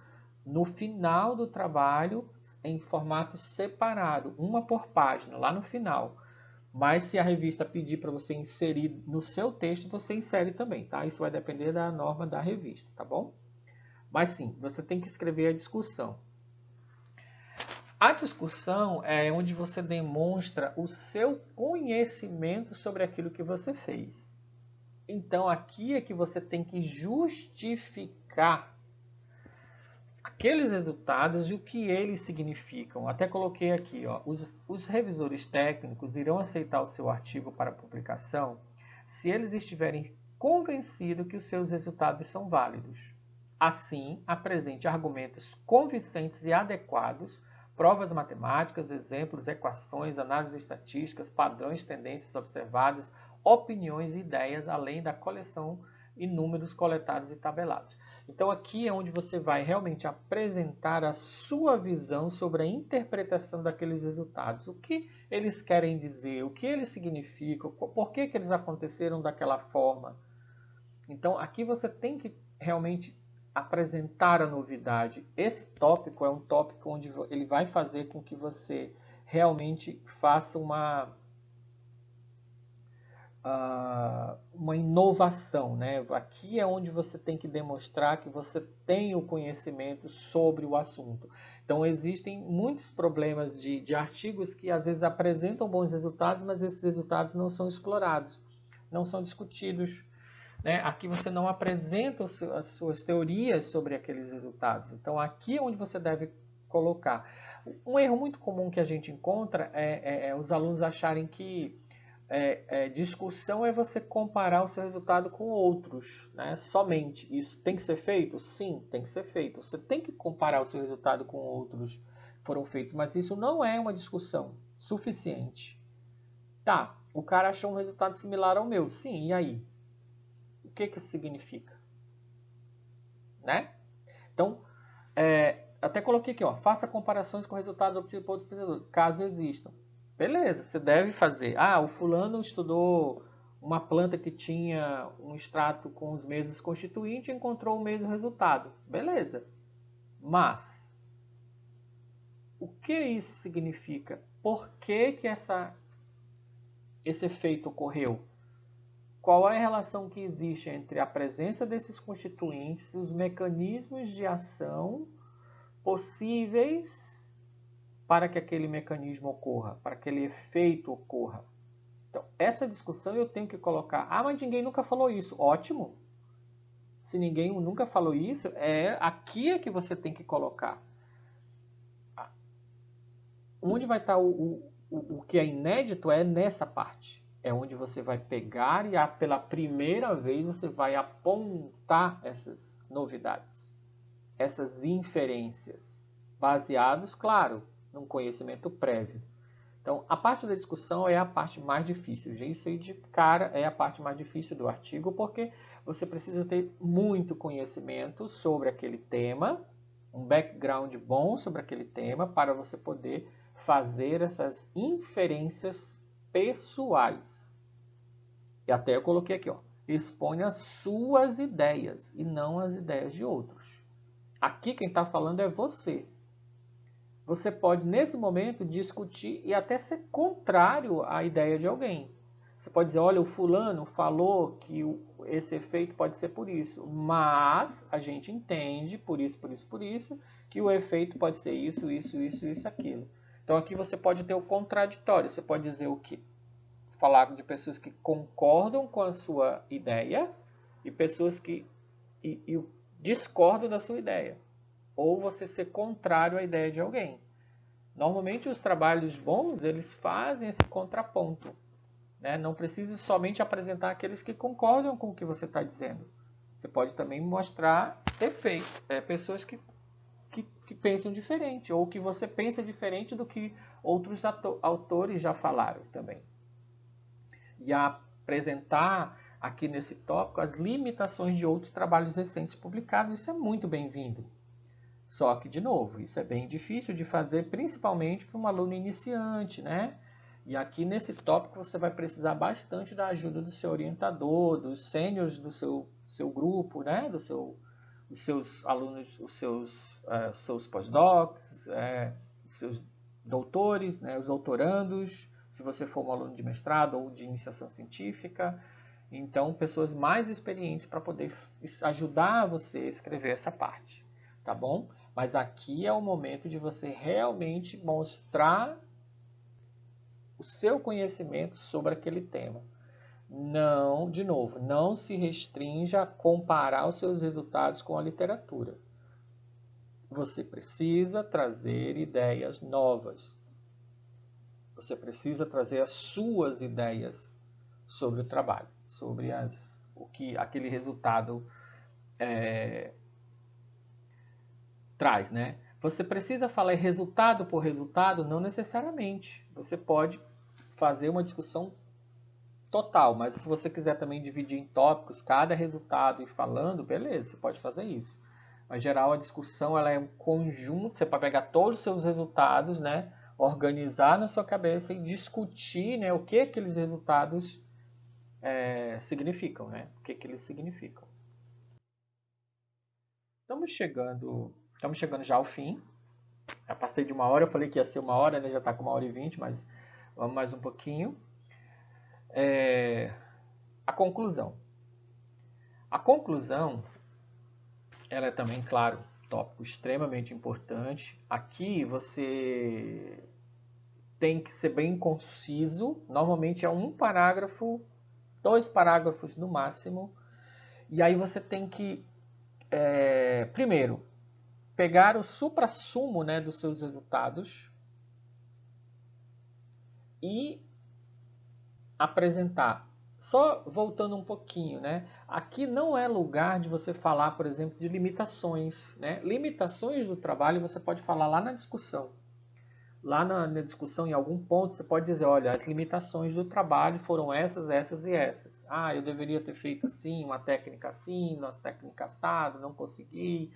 no final do trabalho em formato separado, uma por página, lá no final. Mas se a revista pedir para você inserir no seu texto, você insere também, tá? Isso vai depender da norma da revista, tá bom? Mas sim, você tem que escrever a discussão. A discussão é onde você demonstra o seu conhecimento sobre aquilo que você fez. Então aqui é que você tem que justificar aqueles resultados e o que eles significam. Até coloquei aqui, ó, os revisores técnicos irão aceitar o seu artigo para publicação se eles estiverem convencidos que os seus resultados são válidos. Assim, apresente argumentos convincentes e adequados, provas matemáticas, exemplos, equações, análises estatísticas, padrões, tendências observadas, opiniões e ideias, além da coleção e números coletados e tabelados. Então aqui é onde você vai realmente apresentar a sua visão sobre a interpretação daqueles resultados. O que eles querem dizer, o que eles significam, por que eles aconteceram daquela forma. Então aqui você tem que realmente apresentar a novidade. Esse tópico é um tópico onde ele vai fazer com que você realmente faça uma inovação, né? Aqui é onde você tem que demonstrar que você tem o conhecimento sobre o assunto. Então existem muitos problemas de artigos que às vezes apresentam bons resultados, mas esses resultados não são explorados, não são discutidos, né? Aqui você não apresenta as suas teorias sobre aqueles resultados. Então aqui é onde você deve colocar. Um erro muito comum que a gente encontra é os alunos acharem que discussão é você comparar o seu resultado com outros, né? Somente. Isso tem que ser feito? Sim, tem que ser feito. Você tem que comparar o seu resultado com outros que foram feitos, mas isso não é uma discussão suficiente. Tá, o cara achou um resultado similar ao meu. Sim, e aí? O que isso significa? Né? Então, até coloquei aqui, ó, faça comparações com resultados obtidos por outros pesquisadores, caso existam. Beleza, você deve fazer. Ah, o fulano estudou uma planta que tinha um extrato com os mesmos constituintes e encontrou o mesmo resultado. Beleza. Mas, o que isso significa? Por que esse efeito ocorreu? qual é a relação que existe entre a presença desses constituintes e os mecanismos de ação possíveis para que aquele mecanismo ocorra, para que aquele efeito ocorra. Então, essa discussão eu tenho que colocar. Ah, mas ninguém nunca falou isso. Ótimo. Se ninguém nunca falou isso, aqui é que você tem que colocar. Onde vai estar o que é inédito é nessa parte. É onde você vai pegar e pela primeira vez você vai apontar essas novidades, essas inferências, baseados, claro, num conhecimento prévio. Então, a parte da discussão é a parte mais difícil. Isso aí de cara é a parte mais difícil do artigo, porque você precisa ter muito conhecimento sobre aquele tema, um background bom sobre aquele tema, para você poder fazer essas inferências pessoais. E até eu coloquei aqui, ó, expõe as suas ideias e não as ideias de outros. Aqui quem está falando é você. Você pode, nesse momento, discutir e até ser contrário à ideia de alguém. Você pode dizer, olha, o fulano falou que esse efeito pode ser por isso, mas a gente entende, por isso, que o efeito pode ser isso, aquilo. Então aqui você pode ter o contraditório, você pode dizer falar de pessoas que concordam com a sua ideia e pessoas que discordam da sua ideia. Ou você ser contrário à ideia de alguém. Normalmente os trabalhos bons, eles fazem esse contraponto. Né? Não precisa somente apresentar aqueles que concordam com o que você está dizendo. Você pode também mostrar pessoas que pensam diferente, ou que você pensa diferente do que outros autores já falaram também. E apresentar aqui nesse tópico as limitações de outros trabalhos recentes publicados, isso é muito bem-vindo. Só que, de novo, isso é bem difícil de fazer, principalmente para um aluno iniciante, né? E aqui nesse tópico você vai precisar bastante da ajuda do seu orientador, dos sêniores do seu grupo, né? Dos seus alunos, os seus pós-docs, os seus doutores, né? Os doutorandos, se você for um aluno de mestrado ou de iniciação científica. Então, pessoas mais experientes para poder ajudar você a escrever essa parte, tá bom? Mas aqui é o momento de você realmente mostrar o seu conhecimento sobre aquele tema. Não, de novo, não se restrinja a comparar os seus resultados com a literatura. Você precisa trazer ideias novas. Você precisa trazer as suas ideias sobre o trabalho, sobre o que aquele resultado traz, né? Você precisa falar resultado por resultado? Não necessariamente. Você pode fazer uma discussão total, mas se você quiser também dividir em tópicos cada resultado e falando, beleza, você pode fazer isso. Mas, em geral, a discussão ela é um conjunto, você pode pegar todos os seus resultados, né? Organizar na sua cabeça e discutir, né, o que aqueles resultados significam, né? O que eles significam. Estamos chegando já ao fim. Já passei de 1 hora, eu falei que ia ser 1 hora, né? Já está com 1h20, mas vamos mais um pouquinho. A conclusão. A conclusão, ela é também, claro, tópico extremamente importante. Aqui você tem que ser bem conciso. Normalmente é 1 parágrafo, 2 parágrafos no máximo. E aí você tem que, primeiro, pegar o suprassumo, né, dos seus resultados e apresentar. Só voltando um pouquinho, né? Aqui não é lugar de você falar, por exemplo, de limitações, né? Limitações do trabalho você pode falar lá na discussão. Lá na discussão, em algum ponto, você pode dizer, olha, as limitações do trabalho foram essas, essas e essas. Ah, eu deveria ter feito assim, uma técnica assado, não consegui.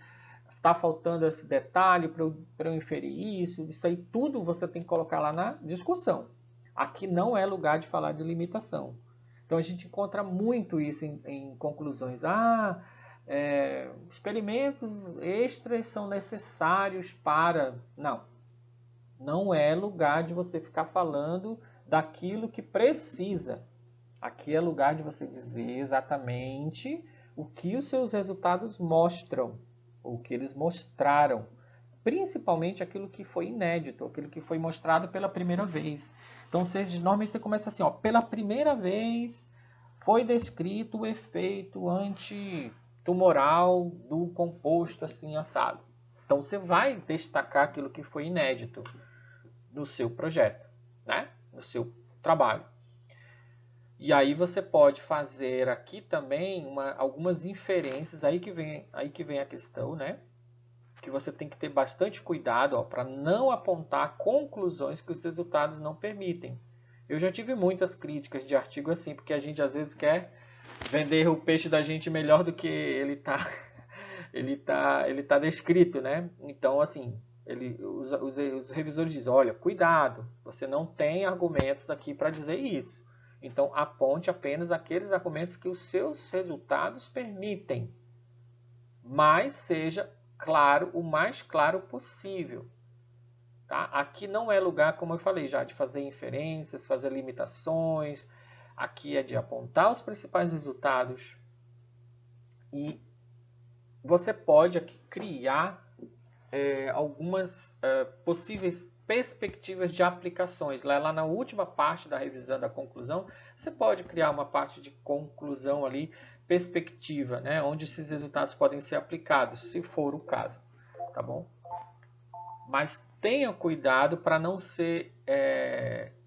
Está faltando esse detalhe para eu inferir isso. Isso aí tudo você tem que colocar lá na discussão. Aqui não é lugar de falar de limitação. Então a gente encontra muito isso em conclusões. Experimentos extras são necessários para... Não é lugar de você ficar falando daquilo que precisa. Aqui é lugar de você dizer exatamente o que os seus resultados mostram, ou o que eles mostraram, principalmente aquilo que foi inédito, aquilo que foi mostrado pela primeira vez. Então, normalmente você começa assim, ó, pela primeira vez foi descrito o efeito antitumoral do composto assim assado. Então, você vai destacar aquilo que foi inédito no seu projeto, né? No seu trabalho. E aí você pode fazer aqui também algumas inferências, aí que vem a questão, né? Que você tem que ter bastante cuidado para não apontar conclusões que os resultados não permitem. Eu já tive muitas críticas de artigo assim, porque a gente às vezes quer vender o peixe da gente melhor do que ele tá descrito, né? Então, assim, os revisores dizem, olha, cuidado, você não tem argumentos aqui para dizer isso. Então, aponte apenas aqueles argumentos que os seus resultados permitem, mas seja claro, o mais claro possível. Tá? Aqui não é lugar, como eu falei já, de fazer inferências, fazer limitações. Aqui é de apontar os principais resultados e você pode aqui criar algumas possíveis perspectivas de aplicações. Lá na última parte da revisão da conclusão, você pode criar uma parte de conclusão ali, perspectiva, né, onde esses resultados podem ser aplicados, se for o caso, tá bom? Mas tenha cuidado para não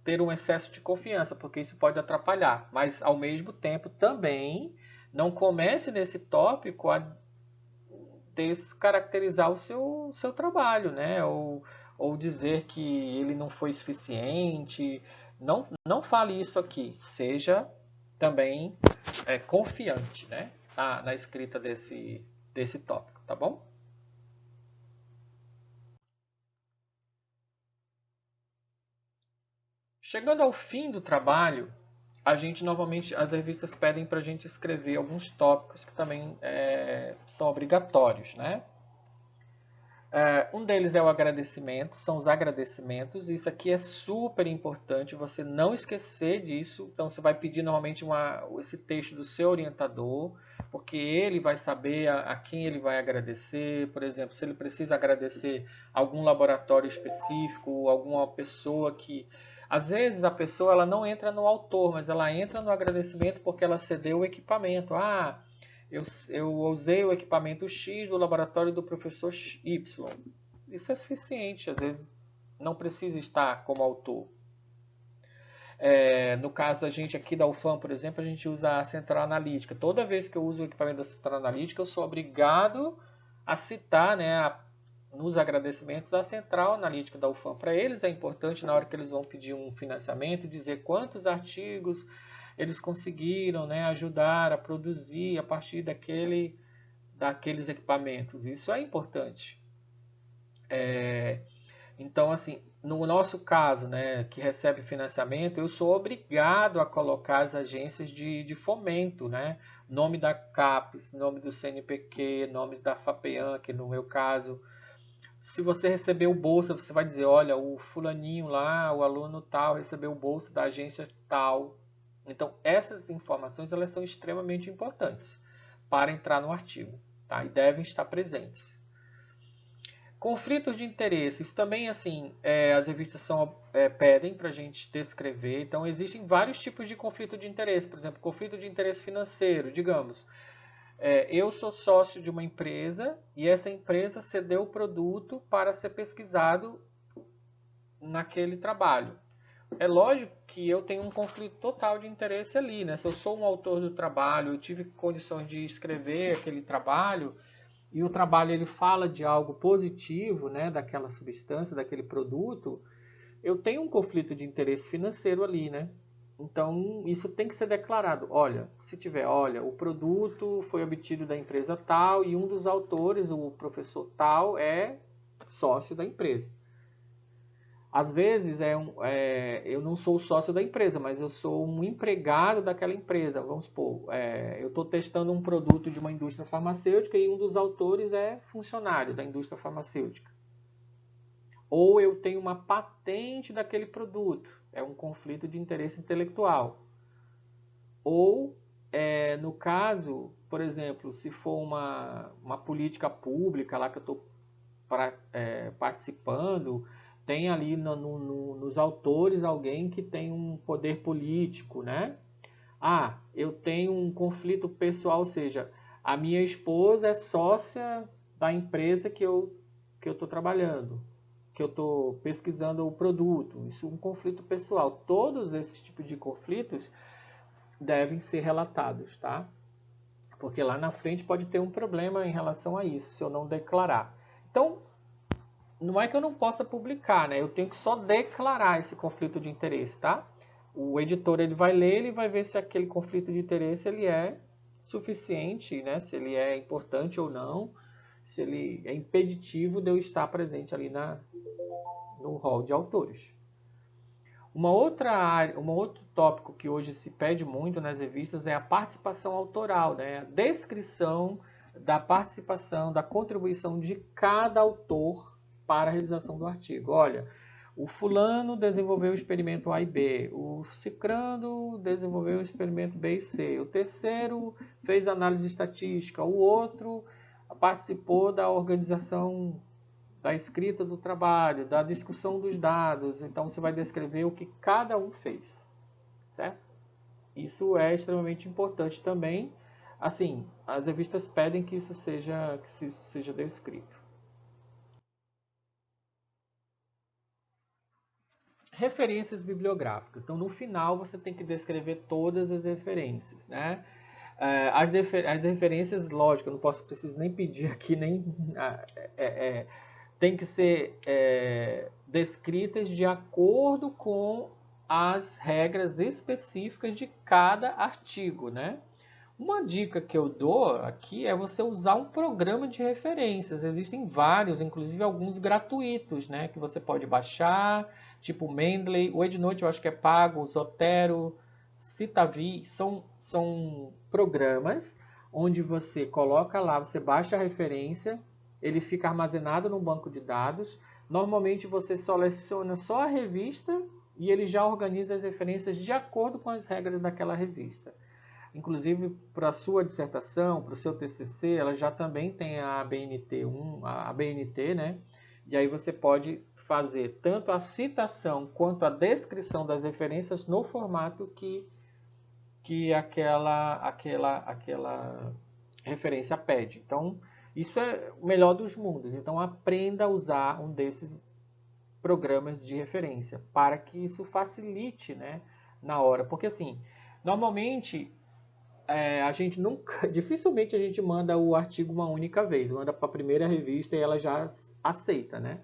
ter um excesso de confiança, porque isso pode atrapalhar. Mas, ao mesmo tempo, também não comece nesse tópico a descaracterizar o seu trabalho, né? Ou dizer que ele não foi suficiente. Não fale isso aqui. Seja também confiante, né? Na escrita desse tópico, tá bom? Chegando ao fim do trabalho, a gente normalmente, as revistas pedem para a gente escrever alguns tópicos que também são obrigatórios, né? Um deles é o agradecimento, são os agradecimentos. Isso aqui é super importante, você não esquecer disso. Então, você vai pedir normalmente esse texto do seu orientador, porque ele vai saber a quem ele vai agradecer. Por exemplo, se ele precisa agradecer algum laboratório específico, alguma pessoa que... Às vezes a pessoa ela não entra no autor, mas ela entra no agradecimento porque ela cedeu o equipamento. Eu usei o equipamento X do laboratório do professor Y. Isso é suficiente, às vezes não precisa estar como autor. No caso, a gente aqui da UFAM, por exemplo, a gente usa a central analítica. Toda vez que eu uso o equipamento da central analítica, eu sou obrigado a citar, né, nos agradecimentos, a central analítica da UFAM. Para eles é importante, na hora que eles vão pedir um financiamento, dizer quantos artigos eles conseguiram, né, ajudar a produzir a partir daqueles equipamentos. Isso é importante. Então, assim, no nosso caso, né, que recebe financiamento, eu sou obrigado a colocar as agências de fomento, né? Nome da CAPES, nome do CNPq, nome da FAPEAM, que no meu caso, se você recebeu bolsa, você vai dizer, olha, o fulaninho lá, o aluno tal, recebeu bolsa da agência tal. Então, essas informações elas são extremamente importantes para entrar no artigo, tá? E devem estar presentes. Conflitos de interesse, isso também, assim, as revistas pedem para a gente descrever. Então, existem vários tipos de conflito de interesse. Por exemplo, conflito de interesse financeiro, digamos. Eu sou sócio de uma empresa e essa empresa cedeu o produto para ser pesquisado naquele trabalho. É lógico que eu tenho um conflito total de interesse ali, né? Se eu sou um autor do trabalho, eu tive condições de escrever aquele trabalho e o trabalho ele fala de algo positivo, né, daquela substância, daquele produto, eu tenho um conflito de interesse financeiro ali, né? Então, isso tem que ser declarado. Olha, se tiver, olha, o produto foi obtido da empresa tal e um dos autores, o professor tal, é sócio da empresa. Às vezes eu não sou sócio da empresa, mas eu sou um empregado daquela empresa. Vamos supor, eu estou testando um produto de uma indústria farmacêutica e um dos autores é funcionário da indústria farmacêutica. Ou eu tenho uma patente daquele produto. É um conflito de interesse intelectual. ou, no caso, por exemplo, se for uma política pública lá que eu estou participando, tem ali nos autores alguém que tem um poder político, né? Ah, eu tenho um conflito pessoal, ou seja, a minha esposa é sócia da empresa que eu estou trabalhando, que eu estou pesquisando o produto. Isso é um conflito pessoal. Todos esses tipos de conflitos devem ser relatados, tá? Porque lá na frente pode ter um problema em relação a isso, se eu não declarar. Então, não é que eu não possa publicar, né? Eu tenho que só declarar esse conflito de interesse, tá? O editor ele vai ler, ele vai ver se aquele conflito de interesse ele é suficiente, né? Se ele é importante ou não, se ele é impeditivo de eu estar presente ali no hall de autores. Um outro tópico que hoje se pede muito nas revistas é a participação autoral, né? A descrição da participação, da contribuição de cada autor para a realização do artigo. Olha, o fulano desenvolveu o experimento A e B, o cicrano desenvolveu o experimento B e C, o terceiro fez análise estatística, o outro participou da organização da escrita do trabalho, da discussão dos dados. Então você vai descrever o que cada um fez, certo? Isso é extremamente importante também. Assim, as revistas pedem que isso seja descrito. Referências bibliográficas. Então, no final, você tem que descrever todas as referências, né? As referências, lógico, eu não preciso nem pedir aqui, nem tem que ser descritas de acordo com as regras específicas de cada artigo, né? Uma dica que eu dou aqui é você usar um programa de referências. Existem vários, inclusive alguns gratuitos, né? Que você pode baixar, tipo o Mendeley, o EndNote eu acho que é pago, o Zotero, Citavi, são programas onde você coloca lá, você baixa a referência, ele fica armazenado no banco de dados. Normalmente você seleciona só a revista e ele já organiza as referências de acordo com as regras daquela revista. Inclusive, para a sua dissertação, para o seu TCC, ela já também tem a ABNT1, a ABNT, né? E aí você pode fazer tanto a citação quanto a descrição das referências no formato que aquela referência pede. Então, isso é o melhor dos mundos. Então, aprenda a usar um desses programas de referência para que isso facilite, né, na hora. Porque, assim, normalmente a gente nunca, dificilmente a gente manda o artigo uma única vez, manda para a primeira revista e ela já aceita, né?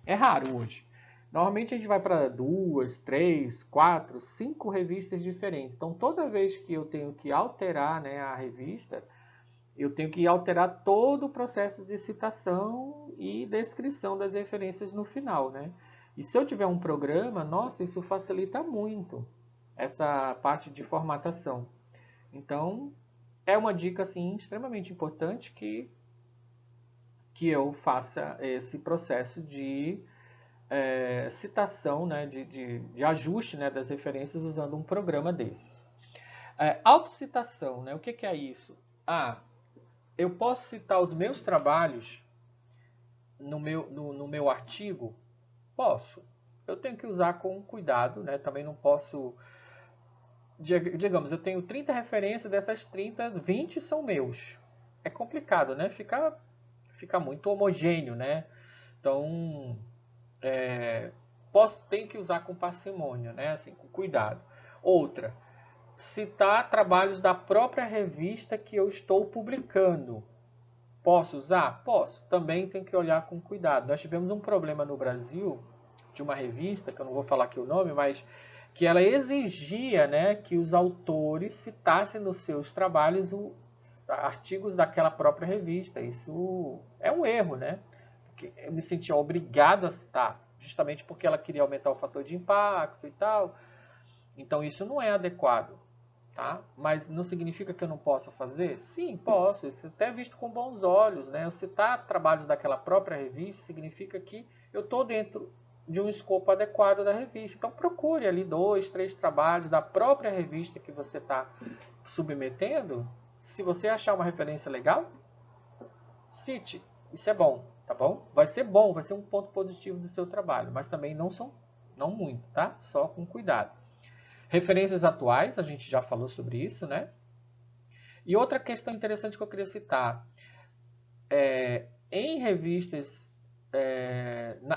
É raro hoje. Normalmente a gente vai para 2, 3, 4, 5 revistas diferentes. Então toda vez que eu tenho que alterar, né, a revista, eu tenho que alterar todo o processo de citação e descrição das referências no final, né? E se eu tiver um programa, nossa, isso facilita muito essa parte de formatação. Então, é uma dica assim extremamente importante que eu faça esse processo de citação, né, de ajuste, né, das referências usando um programa desses. Autocitação, né, o que é isso? Eu posso citar os meus trabalhos no meu artigo? Posso. Eu tenho que usar com cuidado, né, também não posso... Digamos, eu tenho 30 referências, dessas 30, 20 são meus. É complicado, né? Fica muito homogêneo, né? Então, tenho que usar com parcimônia, né? Assim, com cuidado. Outra, citar trabalhos da própria revista que eu estou publicando. Posso usar? Posso. Também tem que olhar com cuidado. Nós tivemos um problema no Brasil de uma revista, que eu não vou falar aqui o nome, mas que ela exigia, né, que os autores citassem nos seus trabalhos artigos daquela própria revista. Isso é um erro, né? Porque eu me sentia obrigado a citar, justamente porque ela queria aumentar o fator de impacto e tal. Então isso não é adequado. Tá? Mas não significa que eu não possa fazer? Sim, posso. Isso é até visto com bons olhos. Né? Eu citar trabalhos daquela própria revista significa que eu estou dentro de um escopo adequado da revista. Então procure ali 2, 3 trabalhos da própria revista que você está submetendo, se você achar uma referência legal, cite. Isso é bom, tá bom? Vai ser bom, vai ser um ponto positivo do seu trabalho, mas também não muito, tá? Só com cuidado. Referências atuais, a gente já falou sobre isso, né? E outra questão interessante que eu queria citar, em revistas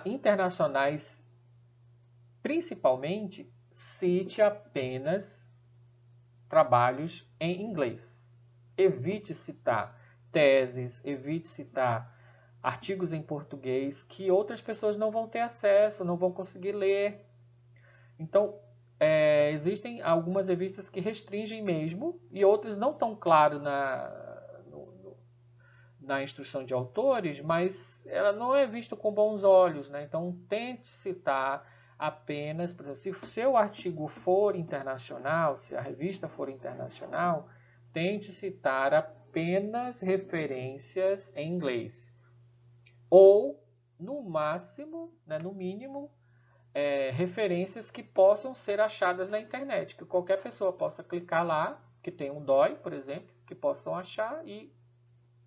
internacionais, principalmente, cite apenas trabalhos em inglês. Evite citar teses, evite citar artigos em português que outras pessoas não vão ter acesso, não vão conseguir ler. Então, existem algumas revistas que restringem mesmo e outras não tão claro na instrução de autores, mas ela não é vista com bons olhos, né? Então, tente citar apenas, por exemplo, se o seu artigo for internacional, se a revista for internacional, tente citar apenas referências em inglês. Ou, no máximo, né, no mínimo, referências que possam ser achadas na internet, que qualquer pessoa possa clicar lá, que tem um DOI, por exemplo, que possam achar e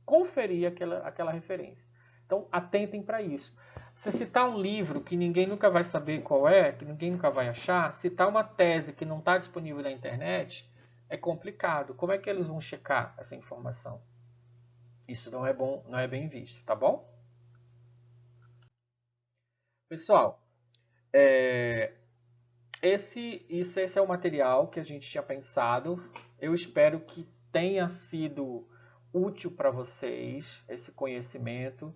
conferir aquela referência. Então, atentem para isso. Se citar um livro que ninguém nunca vai saber qual é, que ninguém nunca vai achar, citar uma tese que não está disponível na internet, é complicado. Como é que eles vão checar essa informação? Isso não é bom, não é bem visto, tá bom? Pessoal, esse é o material que a gente tinha pensado. Eu espero que tenha sido útil para vocês esse conhecimento.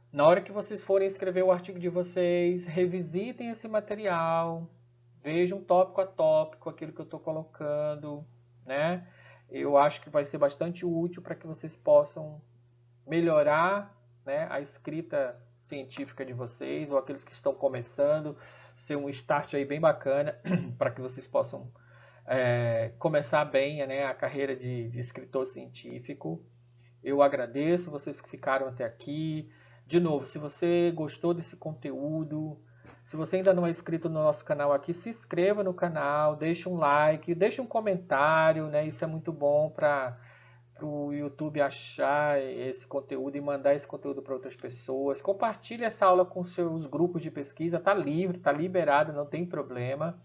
Na hora que vocês forem escrever o artigo de vocês, revisitem esse material, vejam tópico a tópico aquilo que eu estou colocando, né? Eu acho que vai ser bastante útil para que vocês possam melhorar, né, a escrita científica de vocês, ou aqueles que estão começando, ser um start aí bem bacana para que vocês possam começar bem, né, a carreira de escritor científico. Eu agradeço vocês que ficaram até aqui. De novo, se você gostou desse conteúdo, se você ainda não é inscrito no nosso canal aqui, se inscreva no canal, deixe um like, deixe um comentário, né? Isso é muito bom para o YouTube achar esse conteúdo e mandar esse conteúdo para outras pessoas. Compartilhe essa aula com seus grupos de pesquisa, está livre, está liberado, não tem problema.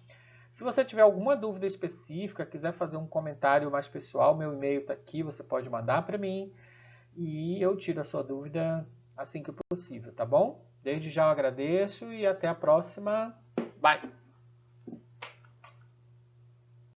Se você tiver alguma dúvida específica, quiser fazer um comentário mais pessoal, meu e-mail está aqui, você pode mandar para mim e eu tiro a sua dúvida assim que possível, tá bom? Desde já eu agradeço e até a próxima. Bye!